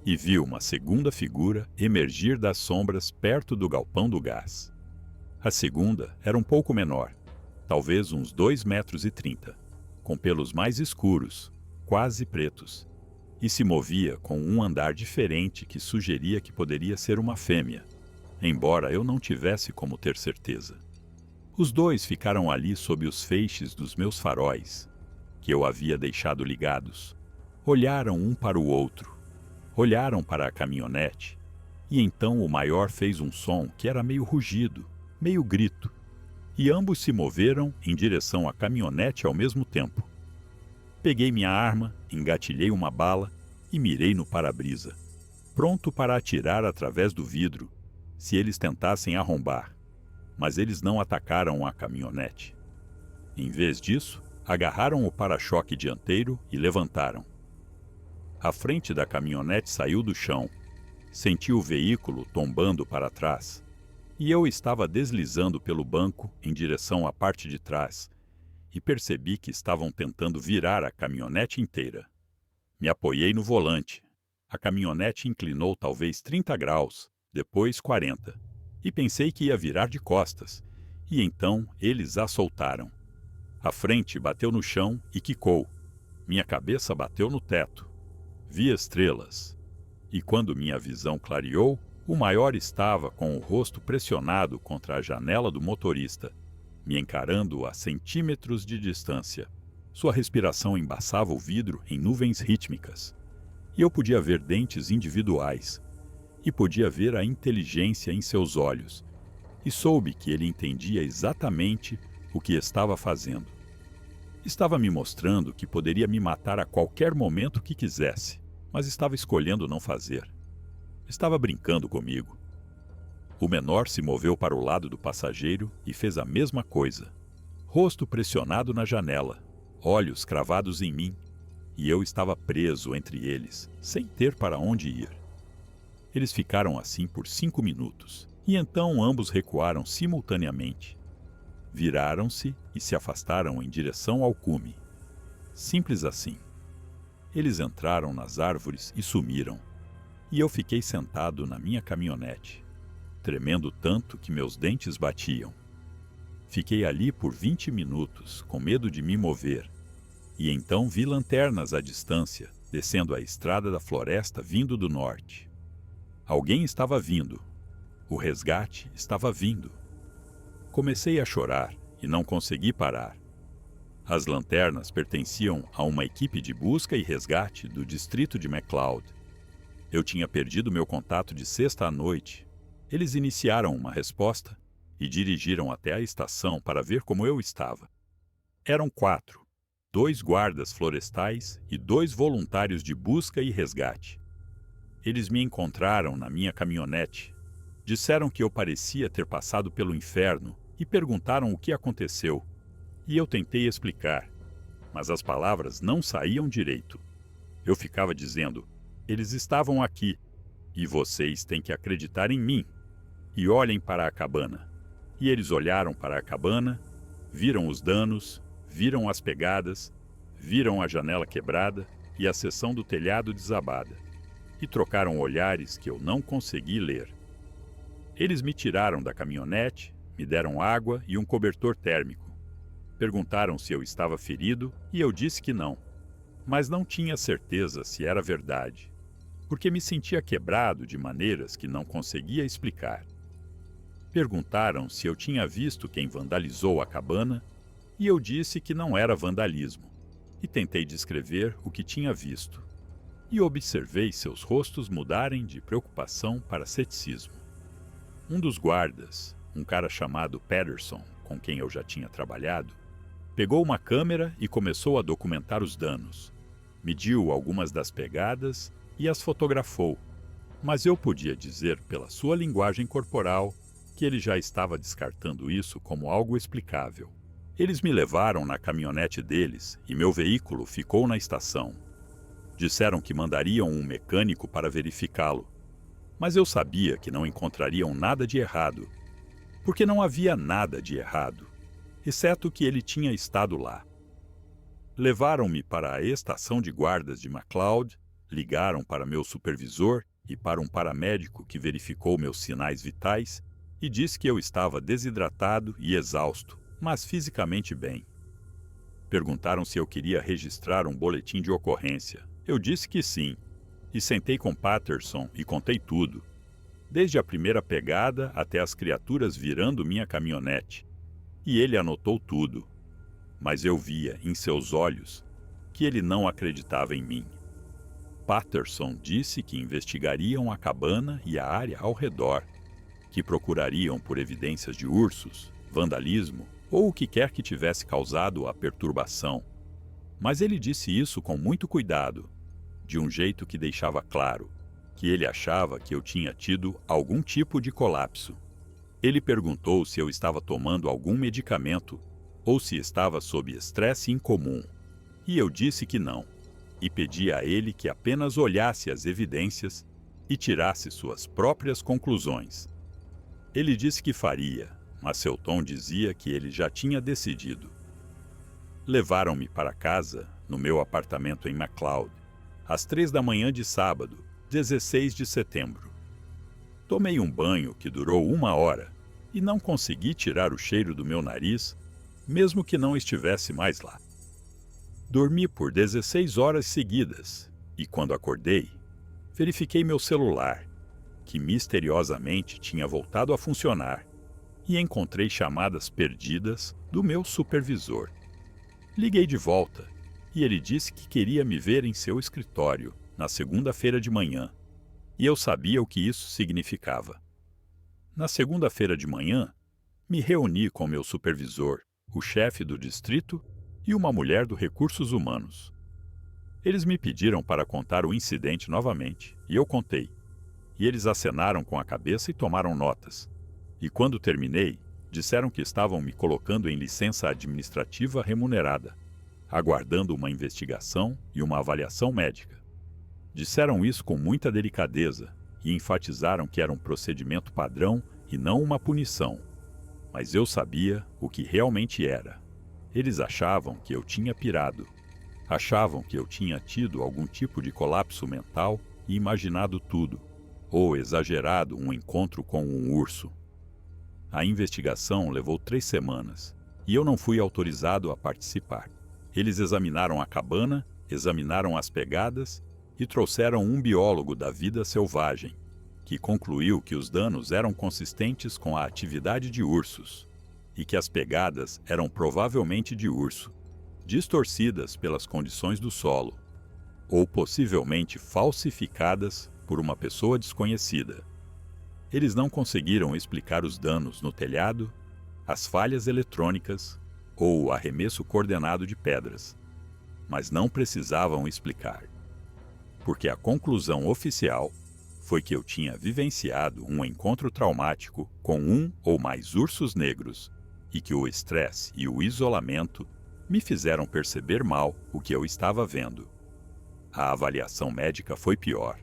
Speaker 1: e vi uma segunda figura emergir das sombras perto do galpão do gás. A segunda era um pouco menor, talvez uns 2,30 metros, com pelos mais escuros, quase pretos, e se movia com um andar diferente que sugeria que poderia ser uma fêmea, embora eu não tivesse como ter certeza. Os dois ficaram ali sob os feixes dos meus faróis, que eu havia deixado ligados. Olharam um para o outro, olharam para a caminhonete, e então o maior fez um som que era meio rugido, meio grito, e ambos se moveram em direção à caminhonete ao mesmo tempo. Peguei minha arma, engatilhei uma bala e mirei no para-brisa, pronto para atirar através do vidro, se eles tentassem arrombar, mas eles não atacaram a caminhonete. Em vez disso, agarraram o para-choque dianteiro e levantaram. A frente da caminhonete saiu do chão, senti o veículo tombando para trás, e eu estava deslizando pelo banco em direção à parte de trás, e percebi que estavam tentando virar a caminhonete inteira. Me apoiei no volante. A caminhonete inclinou talvez 30 graus, depois 40, e pensei que ia virar de costas, E então eles a soltaram. A frente bateu no chão e quicou. Minha cabeça bateu no teto. Vi estrelas. E quando minha visão clareou, o maior estava com o rosto pressionado contra a janela do motorista, me encarando a centímetros de distância. Sua respiração embaçava o vidro em nuvens rítmicas. E eu podia ver dentes individuais. E podia ver a inteligência em seus olhos. E soube que ele entendia exatamente o que estava fazendo. Estava me mostrando que poderia me matar a qualquer momento que quisesse, mas estava escolhendo não fazer. Estava brincando comigo. O menor se moveu para o lado do passageiro e fez a mesma coisa. Rosto pressionado na janela, olhos cravados em mim, e eu estava preso entre eles, sem ter para onde ir. Eles ficaram assim por 5 minutos, e então ambos recuaram simultaneamente. Viraram-se e se afastaram em direção ao cume. Simples assim. Eles entraram nas árvores e sumiram, e eu fiquei sentado na minha caminhonete, tremendo tanto que meus dentes batiam. Fiquei ali por 20 minutos, com medo de me mover, e então vi lanternas à distância, descendo a estrada da floresta vindo do norte. Alguém estava vindo. O resgate estava vindo. Comecei a chorar e não consegui parar. As lanternas pertenciam a uma equipe de busca e resgate do distrito de McCloud. Eu tinha perdido meu contato de sexta à noite. Eles iniciaram uma resposta e dirigiram até a estação para ver como eu estava. Eram 4, 2 guardas florestais e 2 voluntários de busca e resgate. Eles me encontraram na minha caminhonete. Disseram que eu parecia ter passado pelo inferno e perguntaram o que aconteceu. E eu tentei explicar, mas as palavras não saíam direito. Eu ficava dizendo, eles estavam aqui, e vocês têm que acreditar em mim. E olhem para a cabana. E eles olharam para a cabana, viram os danos, viram as pegadas, viram a janela quebrada e a seção do telhado desabada. E trocaram olhares que eu não consegui ler. Eles me tiraram da caminhonete, me deram água e um cobertor térmico. Perguntaram se eu estava ferido e eu disse que não, mas não tinha certeza se era verdade, porque me sentia quebrado de maneiras que não conseguia explicar. Perguntaram se eu tinha visto quem vandalizou a cabana e eu disse que não era vandalismo, e tentei descrever o que tinha visto. E observei seus rostos mudarem de preocupação para ceticismo. Um dos guardas, um cara chamado Patterson, com quem eu já tinha trabalhado, pegou uma câmera e começou a documentar os danos. Mediu algumas das pegadas e as fotografou, mas eu podia dizer pela sua linguagem corporal que ele já estava descartando isso como algo explicável. Eles me levaram na caminhonete deles e meu veículo ficou na estação. Disseram que mandariam um mecânico para verificá-lo, mas eu sabia que não encontrariam nada de errado, porque não havia nada de errado, exceto que ele tinha estado lá. Levaram-me para a estação de guardas de McCloud, ligaram para meu supervisor e para um paramédico que verificou meus sinais vitais e disse que eu estava desidratado e exausto, mas fisicamente bem. Perguntaram se eu queria registrar um boletim de ocorrência. Eu disse que sim, e sentei com Patterson e contei tudo, desde a primeira pegada até as criaturas virando minha caminhonete. E ele anotou tudo, mas eu via em seus olhos que ele não acreditava em mim. Patterson disse que investigariam a cabana e a área ao redor, que procurariam por evidências de ursos, vandalismo ou o que quer que tivesse causado a perturbação. Mas ele disse isso com muito cuidado, de um jeito que deixava claro que ele achava que eu tinha tido algum tipo de colapso. Ele perguntou se eu estava tomando algum medicamento ou se estava sob estresse incomum, e eu disse que não, e pedi a ele que apenas olhasse as evidências e tirasse suas próprias conclusões. Ele disse que faria, mas seu tom dizia que ele já tinha decidido. Levaram-me para casa, no meu apartamento em McCloud, às 3 da manhã de sábado, 16 de setembro. Tomei um banho que durou 1 hora e não consegui tirar o cheiro do meu nariz, mesmo que não estivesse mais lá. Dormi por 16 horas seguidas e, quando acordei, verifiquei meu celular, que misteriosamente tinha voltado a funcionar, e encontrei chamadas perdidas do meu supervisor. Liguei de volta e ele disse que queria me ver em seu escritório na segunda-feira de manhã, e eu sabia o que isso significava. Na segunda-feira de manhã, me reuni com meu supervisor, o chefe do distrito e uma mulher do Recursos Humanos. Eles me pediram para contar o incidente novamente, e eu contei. E eles acenaram com a cabeça e tomaram notas. E quando terminei, disseram que estavam me colocando em licença administrativa remunerada, aguardando uma investigação e uma avaliação médica. Disseram isso com muita delicadeza e enfatizaram que era um procedimento padrão e não uma punição. Mas eu sabia o que realmente era. Eles achavam que eu tinha pirado. Achavam que eu tinha tido algum tipo de colapso mental e imaginado tudo, ou exagerado um encontro com um urso. A investigação levou 3 semanas e eu não fui autorizado a participar. Eles examinaram a cabana, examinaram as pegadas e trouxeram um biólogo da vida selvagem, que concluiu que os danos eram consistentes com a atividade de ursos e que as pegadas eram provavelmente de urso, distorcidas pelas condições do solo, ou possivelmente falsificadas por uma pessoa desconhecida. Eles não conseguiram explicar os danos no telhado, as falhas eletrônicas ou o arremesso coordenado de pedras, mas não precisavam explicar, porque a conclusão oficial foi que eu tinha vivenciado um encontro traumático com um ou mais ursos negros e que o estresse e o isolamento me fizeram perceber mal o que eu estava vendo. A avaliação médica foi pior.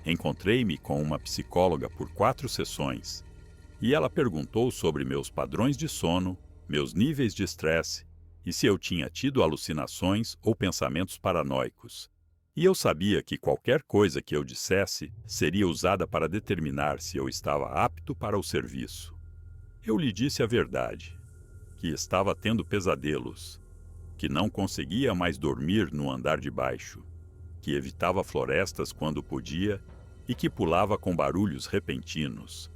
Speaker 1: Encontrei-me com uma psicóloga por 4 sessões e ela perguntou sobre meus padrões de sono, meus níveis de estresse e se eu tinha tido alucinações ou pensamentos paranoicos. E eu sabia que qualquer coisa que eu dissesse seria usada para determinar se eu estava apto para o serviço. Eu lhe disse a verdade, que estava tendo pesadelos, que não conseguia mais dormir no andar de baixo, que evitava florestas quando podia e que pulava com barulhos repentinos,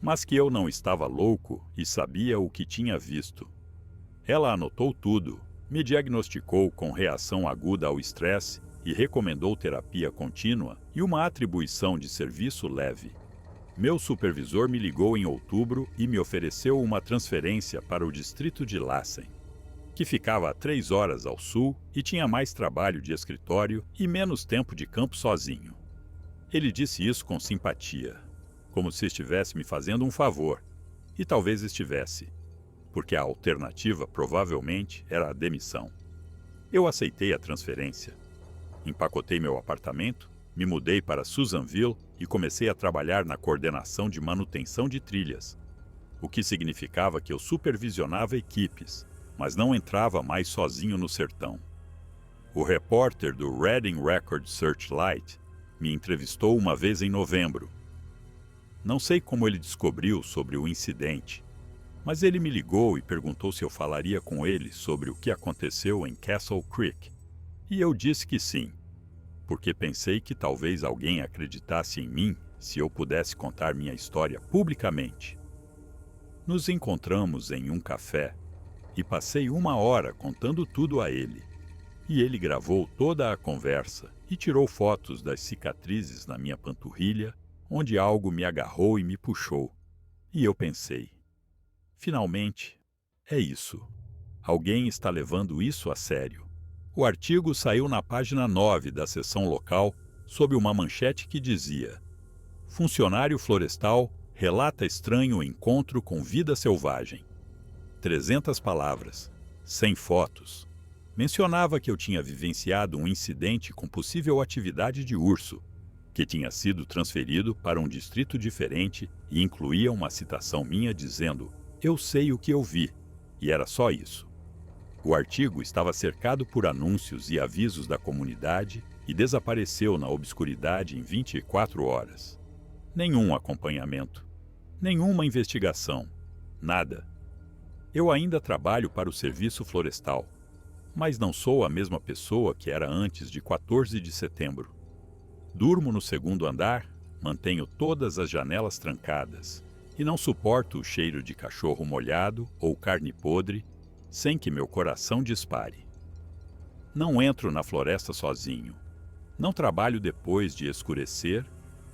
Speaker 1: mas que eu não estava louco e sabia o que tinha visto. Ela anotou tudo, me diagnosticou com reação aguda ao estresse e recomendou terapia contínua e uma atribuição de serviço leve. Meu supervisor me ligou em outubro e me ofereceu uma transferência para o distrito de Lassen, que ficava a 3 horas ao sul e tinha mais trabalho de escritório e menos tempo de campo sozinho. Ele disse isso com simpatia, como se estivesse me fazendo um favor, e talvez estivesse, porque a alternativa provavelmente era a demissão. Eu aceitei a transferência. Empacotei meu apartamento, me mudei para Susanville e comecei a trabalhar na coordenação de manutenção de trilhas, o que significava que eu supervisionava equipes, mas não entrava mais sozinho no sertão. O repórter do Reading Record Searchlight me entrevistou uma vez em novembro. Não sei como ele descobriu sobre o incidente, mas ele me ligou e perguntou se eu falaria com ele sobre o que aconteceu em Castle Creek. E eu disse que sim, porque pensei que talvez alguém acreditasse em mim se eu pudesse contar minha história publicamente. Nos encontramos em um café e passei 1 hora contando tudo a ele. E ele gravou toda a conversa e tirou fotos das cicatrizes na minha panturrilha, onde algo me agarrou e me puxou. E eu pensei, finalmente, é isso. Alguém está levando isso a sério. O artigo saiu na página 9 da seção local, sob uma manchete que dizia: Funcionário florestal relata estranho encontro com vida selvagem. 300 palavras, sem fotos. Mencionava que eu tinha vivenciado um incidente com possível atividade de urso, que tinha sido transferido para um distrito diferente e incluía uma citação minha dizendo: eu sei o que eu vi, e era só isso. O artigo estava cercado por anúncios e avisos da comunidade e desapareceu na obscuridade em 24 horas. Nenhum acompanhamento, nenhuma investigação, Nada. Eu ainda trabalho para o serviço florestal, mas não sou a mesma pessoa que era antes de 14 de setembro. Durmo no segundo andar, mantenho todas as janelas trancadas e não suporto o cheiro de cachorro molhado ou carne podre sem que meu coração dispare. Não entro na floresta sozinho. Não trabalho depois de escurecer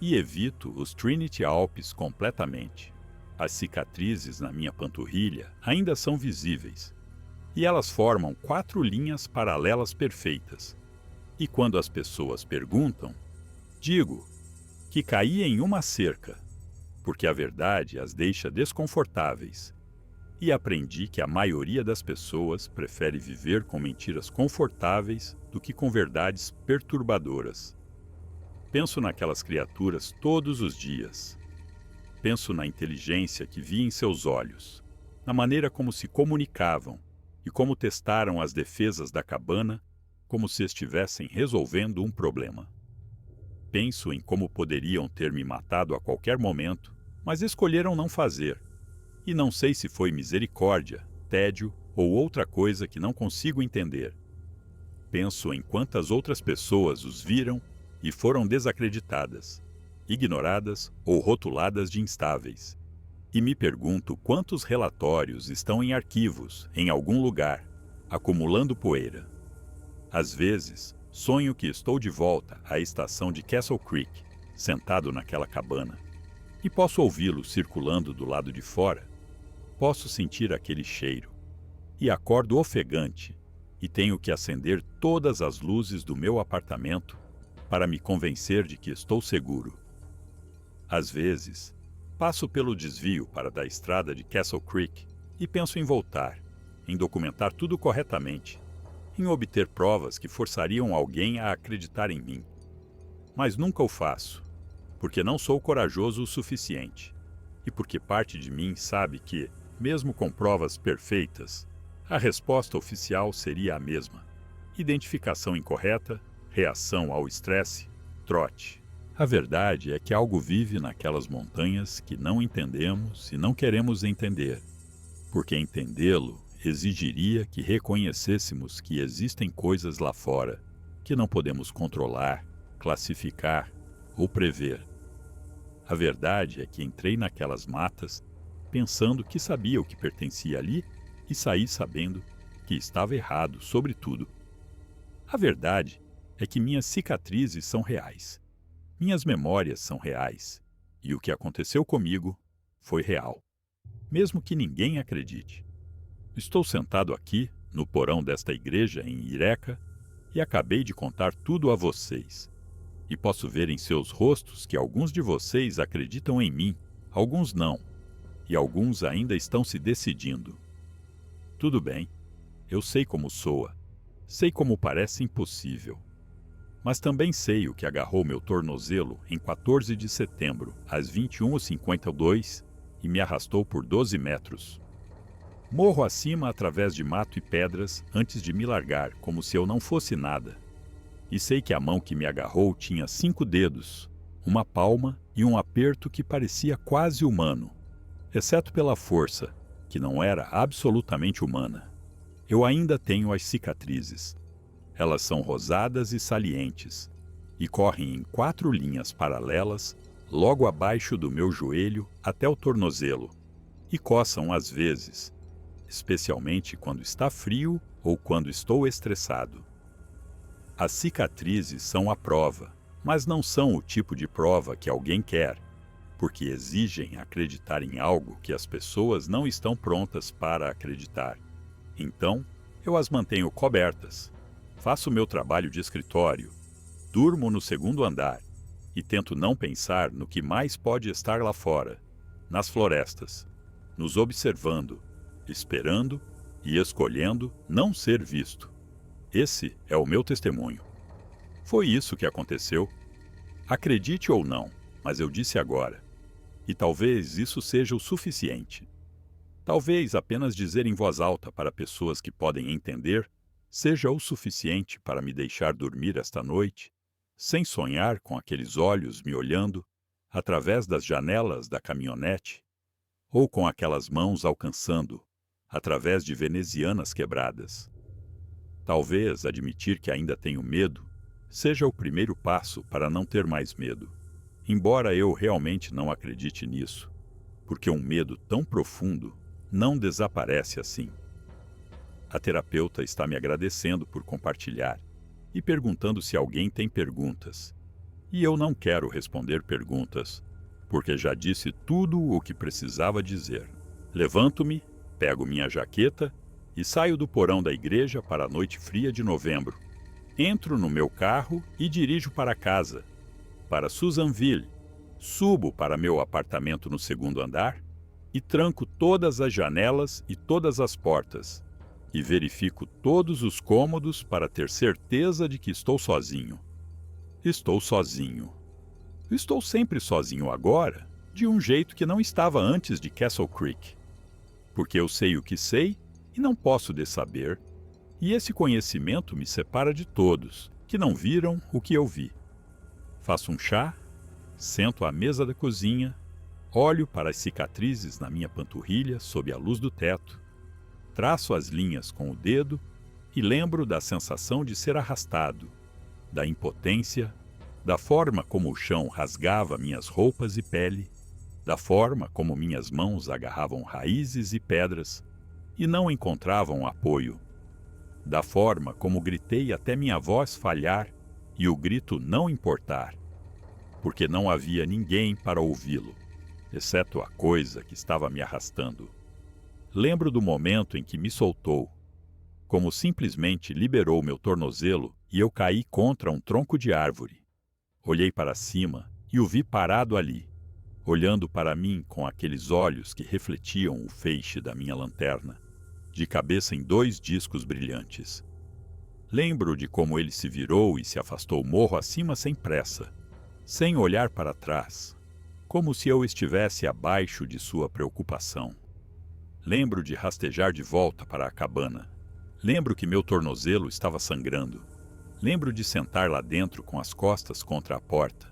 Speaker 1: e evito os Trinity Alpes completamente. As cicatrizes na minha panturrilha ainda são visíveis, e elas formam 4 linhas paralelas perfeitas. E quando as pessoas perguntam, digo que caí em uma cerca, porque a verdade as deixa desconfortáveis. E aprendi que a maioria das pessoas prefere viver com mentiras confortáveis do que com verdades perturbadoras. Penso naquelas criaturas todos os dias. Penso na inteligência que vi em seus olhos, na maneira como se comunicavam e como testaram as defesas da cabana como se estivessem resolvendo um problema. Penso em como poderiam ter me matado a qualquer momento, mas escolheram não fazer. E não sei se foi misericórdia, tédio ou outra coisa que não consigo entender. Penso em quantas outras pessoas os viram e foram desacreditadas, ignoradas ou rotuladas de instáveis. E me pergunto quantos relatórios estão em arquivos, em algum lugar, acumulando poeira. Às vezes, sonho que estou de volta à estação de Castle Creek, sentado naquela cabana, e posso ouvi-lo circulando do lado de fora. Posso sentir aquele cheiro, e acordo ofegante, e tenho que acender todas as luzes do meu apartamento para me convencer de que estou seguro. Às vezes, passo pelo desvio para da estrada de Castle Creek e penso em voltar, em documentar tudo corretamente, em obter provas que forçariam alguém a acreditar em mim. Mas nunca o faço, porque não sou corajoso o suficiente, e porque parte de mim sabe que, mesmo com provas perfeitas, a resposta oficial seria a mesma: identificação incorreta, reação ao estresse, trote. A verdade é que algo vive naquelas montanhas que não entendemos e não queremos entender, porque entendê-lo exigiria que reconhecêssemos que existem coisas lá fora que não podemos controlar, classificar ou prever. A verdade é que entrei naquelas matas pensando que sabia o que pertencia ali e saí sabendo que estava errado sobre tudo. A verdade é que minhas cicatrizes são reais. Minhas memórias são reais. E o que aconteceu comigo foi real. Mesmo que ninguém acredite. Estou sentado aqui, no porão desta igreja em Eureka, e acabei de contar tudo a vocês. E posso ver em seus rostos que alguns de vocês acreditam em mim, alguns não, e alguns ainda estão se decidindo. Tudo bem, eu sei como soa, sei como parece impossível. Mas também sei o que agarrou meu tornozelo em 14 de setembro, às 21h52, e me arrastou por 12 metros. Morro acima através de mato e pedras antes de me largar, como se eu não fosse nada. E sei que a mão que me agarrou tinha 5 dedos, uma palma e um aperto que parecia quase humano, exceto pela força, que não era absolutamente humana. Eu ainda tenho as cicatrizes. Elas são rosadas e salientes, e correm em 4 linhas paralelas, logo abaixo do meu joelho até o tornozelo, e coçam às vezes, especialmente quando está frio ou quando estou estressado. As cicatrizes são a prova, mas não são o tipo de prova que alguém quer, porque exigem acreditar em algo que as pessoas não estão prontas para acreditar. Então, eu as mantenho cobertas, faço meu trabalho de escritório, durmo no segundo andar e tento não pensar no que mais pode estar lá fora, nas florestas, nos observando, esperando e escolhendo não ser visto. Esse é o meu testemunho. Foi isso que aconteceu. Acredite ou não, mas eu disse agora. E talvez isso seja o suficiente. Talvez apenas dizer em voz alta para pessoas que podem entender seja o suficiente para me deixar dormir esta noite, sem sonhar com aqueles olhos me olhando através das janelas da caminhonete. ou com aquelas mãos alcançando, através de venezianas quebradas. Talvez admitir que ainda tenho medo seja o primeiro passo para não ter mais medo, embora eu realmente não acredite nisso, porque um medo tão profundo não desaparece assim. A terapeuta está me agradecendo por compartilhar e perguntando se alguém tem perguntas. E eu não quero responder perguntas, porque já disse tudo o que precisava dizer. Levanto-me, pego minha jaqueta e saio do porão da igreja para a noite fria de novembro. Entro no meu carro e dirijo para casa, para Susanville. Subo para meu apartamento no segundo andar e tranco todas as janelas e todas as portas, e verifico todos os cômodos para ter certeza de que estou sozinho. Estou sozinho. Estou sempre sozinho agora, de um jeito que não estava antes de Castle Creek. Porque eu sei o que sei e não posso dessaber, e esse conhecimento me separa de todos, que não viram o que eu vi. Faço um chá, sento à mesa da cozinha, olho para as cicatrizes na minha panturrilha sob a luz do teto, traço as linhas com o dedo e lembro da sensação de ser arrastado, da impotência, da forma como o chão rasgava minhas roupas e pele, da forma como minhas mãos agarravam raízes e pedras e não encontravam apoio, da forma como gritei até minha voz falhar e o grito não importar, porque não havia ninguém para ouvi-lo, exceto a coisa que estava me arrastando. Lembro do momento em que me soltou, como simplesmente liberou meu tornozelo e eu caí contra um tronco de árvore. Olhei para cima e o vi parado ali, olhando para mim com aqueles olhos que refletiam o feixe da minha lanterna, de cabeça em 2 discos brilhantes. Lembro de como ele se virou e se afastou morro acima sem pressa, sem olhar para trás, como se eu estivesse abaixo de sua preocupação. Lembro de rastejar de volta para a cabana. Lembro que meu tornozelo estava sangrando. Lembro de sentar lá dentro com as costas contra a porta.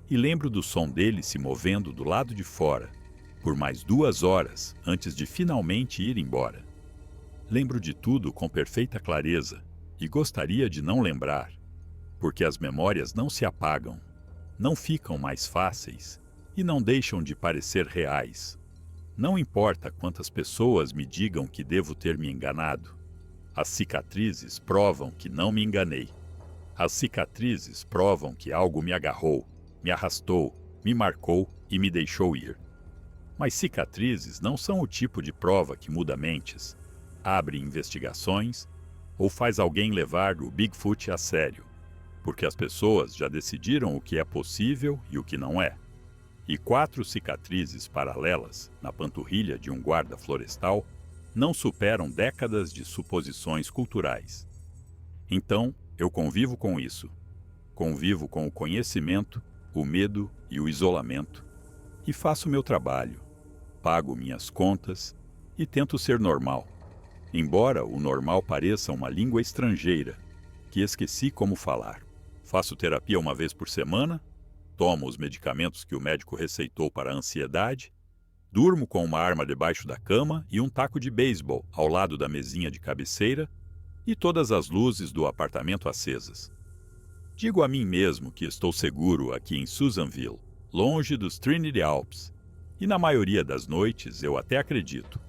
Speaker 1: E lembro do som dele se movendo do lado de fora, por mais 2 horas antes de finalmente ir embora. Lembro de tudo com perfeita clareza e gostaria de não lembrar, porque as memórias não se apagam, não ficam mais fáceis e não deixam de parecer reais. Não importa quantas pessoas me digam que devo ter me enganado. As cicatrizes provam que não me enganei. As cicatrizes provam que algo me agarrou, me arrastou, me marcou e me deixou ir. Mas cicatrizes não são o tipo de prova que muda mentes, abre investigações ou faz alguém levar o Bigfoot a sério, porque as pessoas já decidiram o que é possível e o que não é. E 4 cicatrizes paralelas na panturrilha de um guarda florestal não superam décadas de suposições culturais. Então, eu convivo com isso. Convivo com o conhecimento, o medo e o isolamento. E faço meu trabalho. Pago minhas contas e tento ser normal. Embora o normal pareça uma língua estrangeira, que esqueci como falar. Faço terapia 1 vez por semana, tomo os medicamentos que o médico receitou para a ansiedade, durmo com uma arma debaixo da cama e um taco de beisebol ao lado da mesinha de cabeceira e todas as luzes do apartamento acesas. Digo a mim mesmo que estou seguro aqui em Susanville, longe dos Trinity Alps, e na maioria das noites eu até acredito.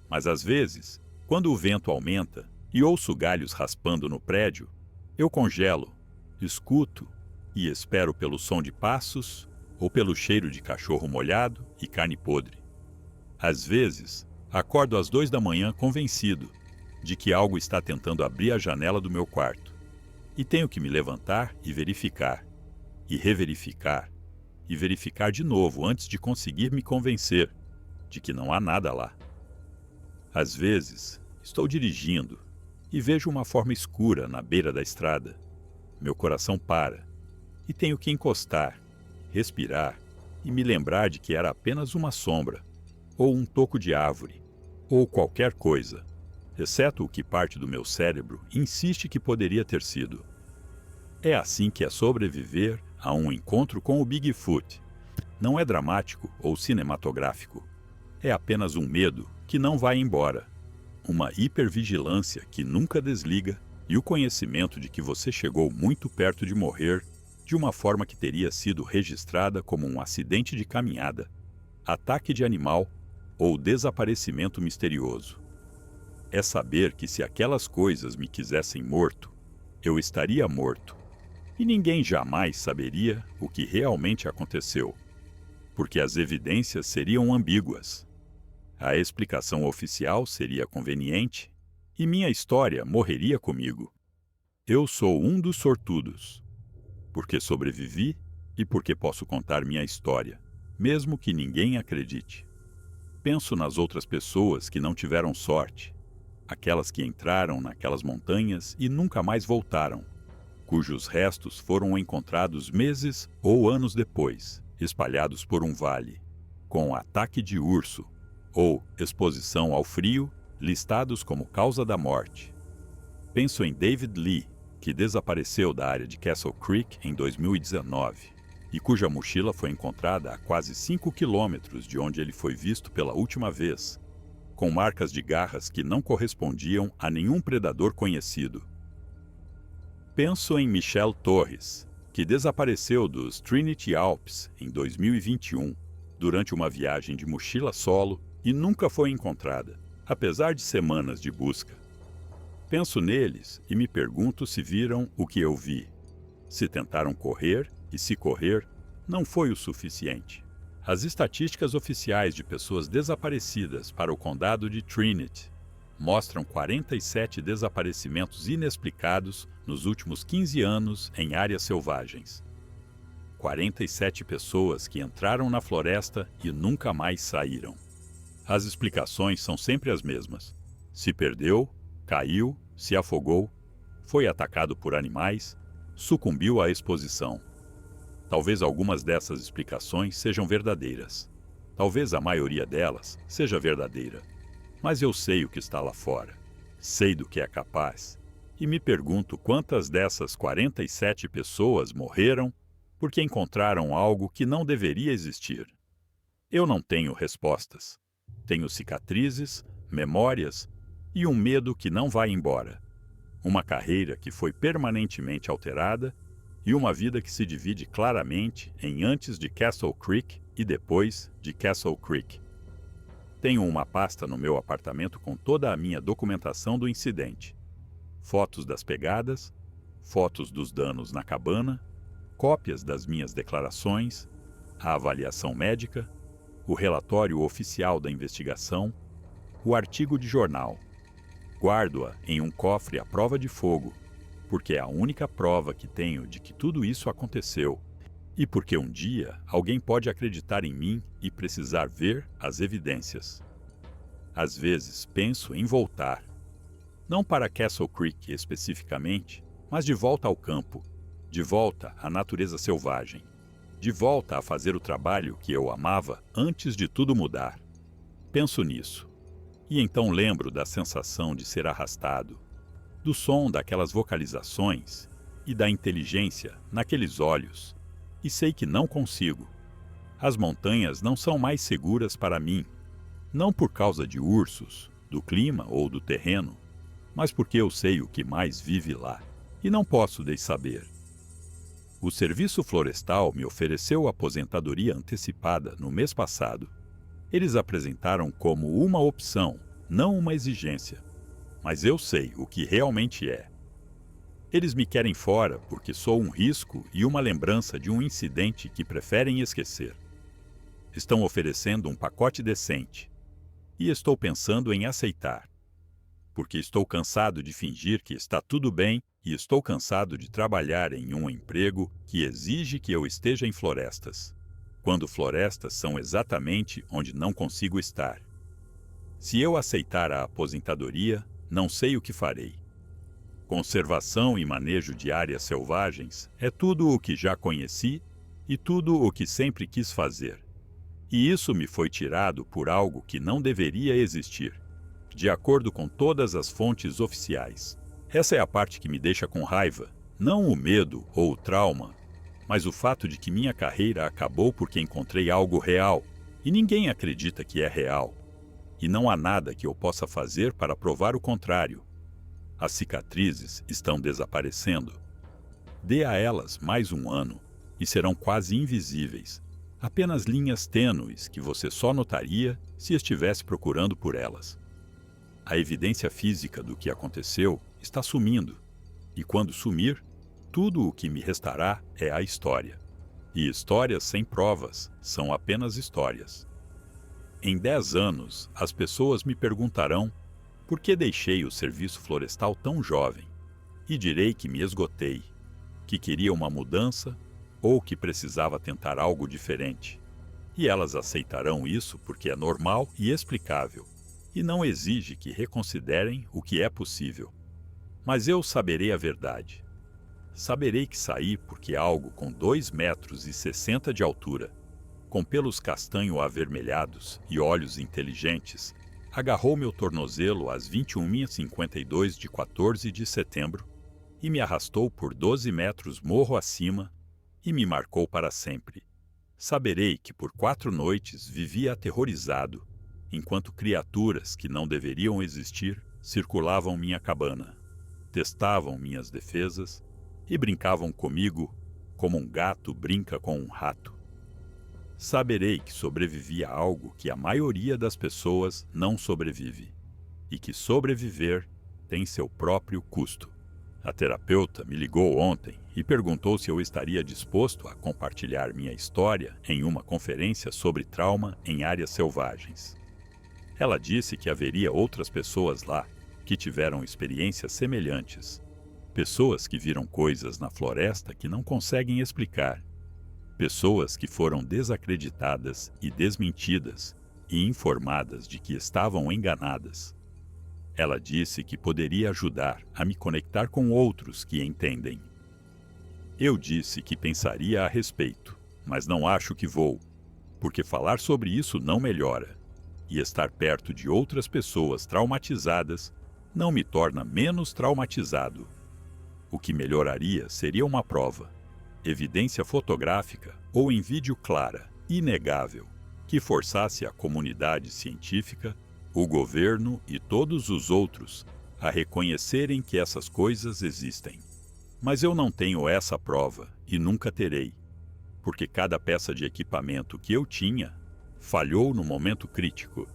Speaker 1: Mas às vezes, quando o vento aumenta e ouço galhos raspando no prédio, eu congelo, escuto e espero pelo som de passos ou pelo cheiro de cachorro molhado e carne podre. Às vezes, acordo às 2 da manhã convencido de que algo está tentando abrir a janela do meu quarto, e tenho que me levantar e verificar, e reverificar, e verificar de novo antes de conseguir me convencer de que não há nada lá. Às vezes, estou dirigindo e vejo uma forma escura na beira da estrada. Meu coração para e tenho que encostar, respirar e me lembrar de que era apenas uma sombra, ou um toco de árvore, ou qualquer coisa, exceto o que parte do meu cérebro insiste que poderia ter sido. É assim que é sobreviver a um encontro com o Bigfoot. Não é dramático ou cinematográfico. É apenas um medo que não vai embora, uma hipervigilância que nunca desliga e o conhecimento de que você chegou muito perto de morrer de uma forma que teria sido registrada como um acidente de caminhada, ataque de animal ou desaparecimento misterioso. É saber que se aquelas coisas me quisessem morto, eu estaria morto, e ninguém jamais saberia o que realmente aconteceu, porque as evidências seriam ambíguas. A explicação oficial seria conveniente e minha história morreria comigo. Eu sou um dos sortudos, porque sobrevivi e porque posso contar minha história, mesmo que ninguém acredite. Penso nas outras pessoas que não tiveram sorte, aquelas que entraram naquelas montanhas e nunca mais voltaram, cujos restos foram encontrados meses ou anos depois, espalhados por um vale, com ataque de urso ou exposição ao frio, listados como causa da morte. Penso em David Lee, que desapareceu da área de Castle Creek em 2019 e cuja mochila foi encontrada a quase 5 quilômetros de onde ele foi visto pela última vez, com marcas de garras que não correspondiam a nenhum predador conhecido. Penso em Michelle Torres, que desapareceu dos Trinity Alps em 2021 durante uma viagem de mochila solo e nunca foi encontrada, apesar de semanas de busca. Penso neles e me pergunto se viram o que eu vi, se tentaram correr e se correr não foi o suficiente. As estatísticas oficiais de pessoas desaparecidas para o condado de Trinity mostram 47 desaparecimentos inexplicados nos últimos 15 anos em áreas selvagens. 47 pessoas que entraram na floresta e nunca mais saíram. As explicações são sempre as mesmas. Se perdeu, caiu, se afogou, foi atacado por animais, sucumbiu à exposição. Talvez algumas dessas explicações sejam verdadeiras. Talvez a maioria delas seja verdadeira. Mas eu sei o que está lá fora. Sei do que é capaz. E me pergunto quantas dessas 47 pessoas morreram porque encontraram algo que não deveria existir. Eu não tenho respostas. Tenho cicatrizes, memórias e um medo que não vai embora. Uma carreira que foi permanentemente alterada e uma vida que se divide claramente em antes de Castle Creek e depois de Castle Creek. Tenho uma pasta no meu apartamento com toda a minha documentação do incidente. Fotos das pegadas, fotos dos danos na cabana, cópias das minhas declarações, a avaliação médica, o relatório oficial da investigação, o artigo de jornal. Guardo-a em um cofre à prova de fogo, porque é a única prova que tenho de que tudo isso aconteceu, e porque um dia alguém pode acreditar em mim e precisar ver as evidências. Às vezes penso em voltar, não para Castle Creek especificamente, mas de volta ao campo, de volta à natureza selvagem, de volta a fazer o trabalho que eu amava antes de tudo mudar. Penso nisso, e então lembro da sensação de ser arrastado, do som daquelas vocalizações e da inteligência naqueles olhos, e sei que não consigo. As montanhas não são mais seguras para mim, não por causa de ursos, do clima ou do terreno, mas porque eu sei o que mais vive lá, e não posso saber. O Serviço Florestal me ofereceu aposentadoria antecipada no mês passado. Eles apresentaram como uma opção, não uma exigência. Mas eu sei o que realmente é. Eles me querem fora porque sou um risco e uma lembrança de um incidente que preferem esquecer. Estão oferecendo um pacote decente. E estou pensando em aceitar. Porque estou cansado de fingir que está tudo bem e estou cansado de trabalhar em um emprego que exige que eu esteja em florestas, quando florestas são exatamente onde não consigo estar. Se eu aceitar a aposentadoria, não sei o que farei. Conservação e manejo de áreas selvagens é tudo o que já conheci e tudo o que sempre quis fazer. E isso me foi tirado por algo que não deveria existir, de acordo com todas as fontes oficiais. Essa é a parte que me deixa com raiva, não o medo ou o trauma, mas o fato de que minha carreira acabou porque encontrei algo real, e ninguém acredita que é real. e não há nada que eu possa fazer para provar o contrário. As cicatrizes estão desaparecendo. Dê a elas mais um ano e serão quase invisíveis, apenas linhas tênues que você só notaria se estivesse procurando por elas. A evidência física do que aconteceu está sumindo, e quando sumir, tudo o que me restará é a história. E histórias sem provas são apenas histórias. Em 10 anos, as pessoas me perguntarão por que deixei o serviço florestal tão jovem, e direi que me esgotei, que queria uma mudança ou que precisava tentar algo diferente. E elas aceitarão isso porque é normal e explicável, e não exige que reconsiderem o que é possível. Mas eu saberei a verdade. Saberei que saí porque algo com 2,60 metros de altura, com pelos castanho avermelhados e olhos inteligentes, agarrou meu tornozelo às 21h52 de 14 de setembro e me arrastou por 12 metros morro acima e me marcou para sempre. Saberei que por 4 noites vivia aterrorizado, enquanto criaturas que não deveriam existir circulavam minha cabana, testavam minhas defesas e brincavam comigo como um gato brinca com um rato. Saberei que sobrevivi a algo que a maioria das pessoas não sobrevive, e que sobreviver tem seu próprio custo. A terapeuta me ligou ontem e perguntou se eu estaria disposto a compartilhar minha história em uma conferência sobre trauma em áreas selvagens. Ela disse que haveria outras pessoas lá que tiveram experiências semelhantes. Pessoas que viram coisas na floresta que não conseguem explicar. Pessoas que foram desacreditadas e desmentidas e informadas de que estavam enganadas. Ela disse que poderia ajudar a me conectar com outros que entendem. Eu disse que pensaria a respeito, mas não acho que vou, porque falar sobre isso não melhora, e estar perto de outras pessoas traumatizadas não me torna menos traumatizado. O que melhoraria seria uma prova, evidência fotográfica ou em vídeo clara, inegável, que forçasse a comunidade científica, o governo e todos os outros a reconhecerem que essas coisas existem. Mas eu não tenho essa prova e nunca terei, porque cada peça de equipamento que eu tinha falhou no momento crítico,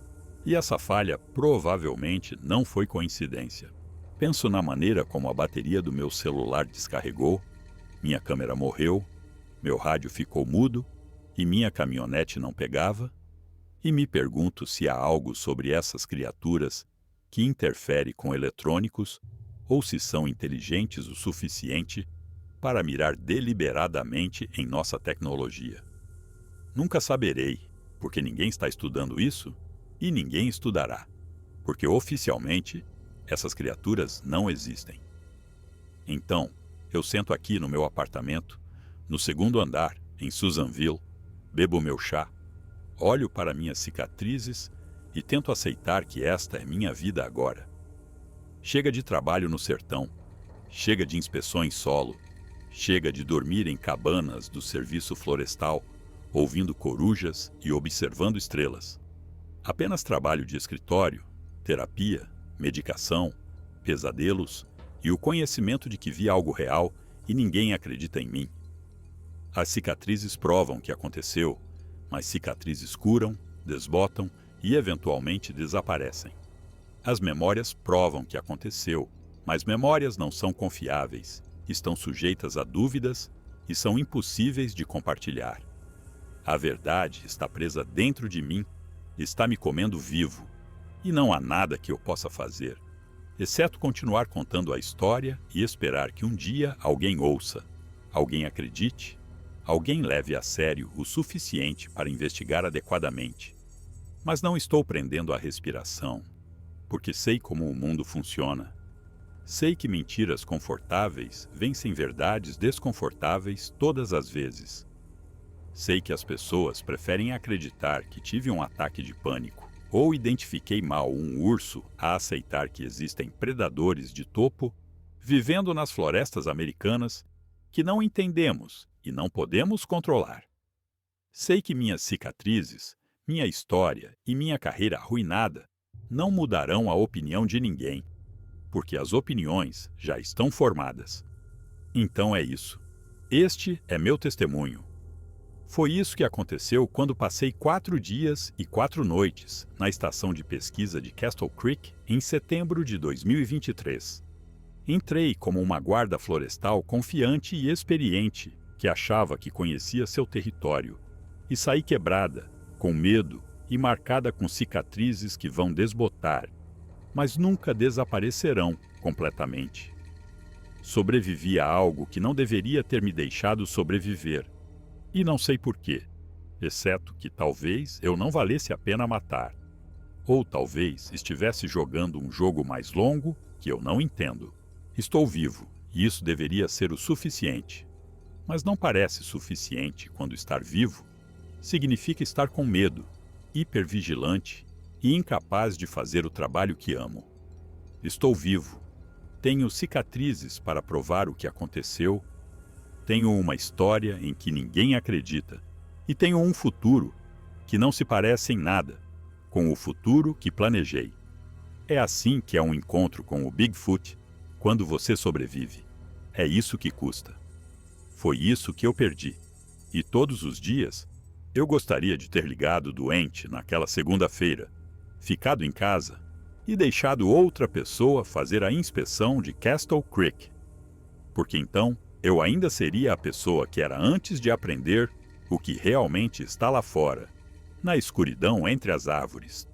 Speaker 1: e essa falha provavelmente não foi coincidência. Penso na maneira como a bateria do meu celular descarregou, minha câmera morreu, meu rádio ficou mudo e minha caminhonete não pegava, e me pergunto se há algo sobre essas criaturas que interfere com eletrônicos ou se são inteligentes o suficiente para mirar deliberadamente em nossa tecnologia. Nunca saberei, porque ninguém está estudando isso e ninguém estudará, porque oficialmente essas criaturas não existem. Então, eu sento aqui no meu apartamento, no 2º andar, em Susanville, bebo meu chá, olho para minhas cicatrizes e tento aceitar que esta é minha vida agora. Chega de trabalho no sertão, chega de inspeções solo, chega de dormir em cabanas do serviço florestal, ouvindo corujas e observando estrelas. Apenas trabalho de escritório, terapia, medicação, pesadelos e o conhecimento de que vi algo real e ninguém acredita em mim. As cicatrizes provam que aconteceu, mas cicatrizes curam, desbotam e eventualmente desaparecem. As memórias provam que aconteceu, mas memórias não são confiáveis, estão sujeitas a dúvidas e são impossíveis de compartilhar. A verdade está presa dentro de mim, está me comendo vivo, e não há nada que eu possa fazer, exceto continuar contando a história e esperar que um dia alguém ouça, alguém acredite, alguém leve a sério o suficiente para investigar adequadamente. Mas não estou prendendo a respiração, porque sei como o mundo funciona. Sei que mentiras confortáveis vencem verdades desconfortáveis todas as vezes. Sei que as pessoas preferem acreditar que tive um ataque de pânico ou identifiquei mal um urso a aceitar que existem predadores de topo vivendo nas florestas americanas que não entendemos e não podemos controlar. Sei que minhas cicatrizes, minha história e minha carreira arruinada não mudarão a opinião de ninguém, porque as opiniões já estão formadas. Então é isso. Este é meu testemunho. Foi isso que aconteceu quando passei 4 dias e 4 noites na estação de pesquisa de Castle Creek em setembro de 2023. Entrei como uma guarda florestal confiante e experiente, que achava que conhecia seu território, e saí quebrada, com medo e marcada com cicatrizes que vão desbotar, mas nunca desaparecerão completamente. Sobrevivi a algo que não deveria ter me deixado sobreviver. E não sei porquê, exceto que talvez eu não valesse a pena matar. Ou talvez estivesse jogando um jogo mais longo que eu não entendo. Estou vivo, e isso deveria ser o suficiente. Mas não parece suficiente quando estar vivo significa estar com medo, hipervigilante e incapaz de fazer o trabalho que amo. Estou vivo. Tenho cicatrizes para provar o que aconteceu. Tenho uma história em que ninguém acredita. E tenho um futuro que não se parece em nada com o futuro que planejei. É assim que é um encontro com o Bigfoot quando você sobrevive. É isso que custa. Foi isso que eu perdi. E todos os dias, eu gostaria de ter ligado doente naquela segunda-feira, ficado em casa e deixado outra pessoa fazer a inspeção de Castle Creek. Porque então, eu ainda seria a pessoa que era antes de aprender o que realmente está lá fora, na escuridão entre as árvores,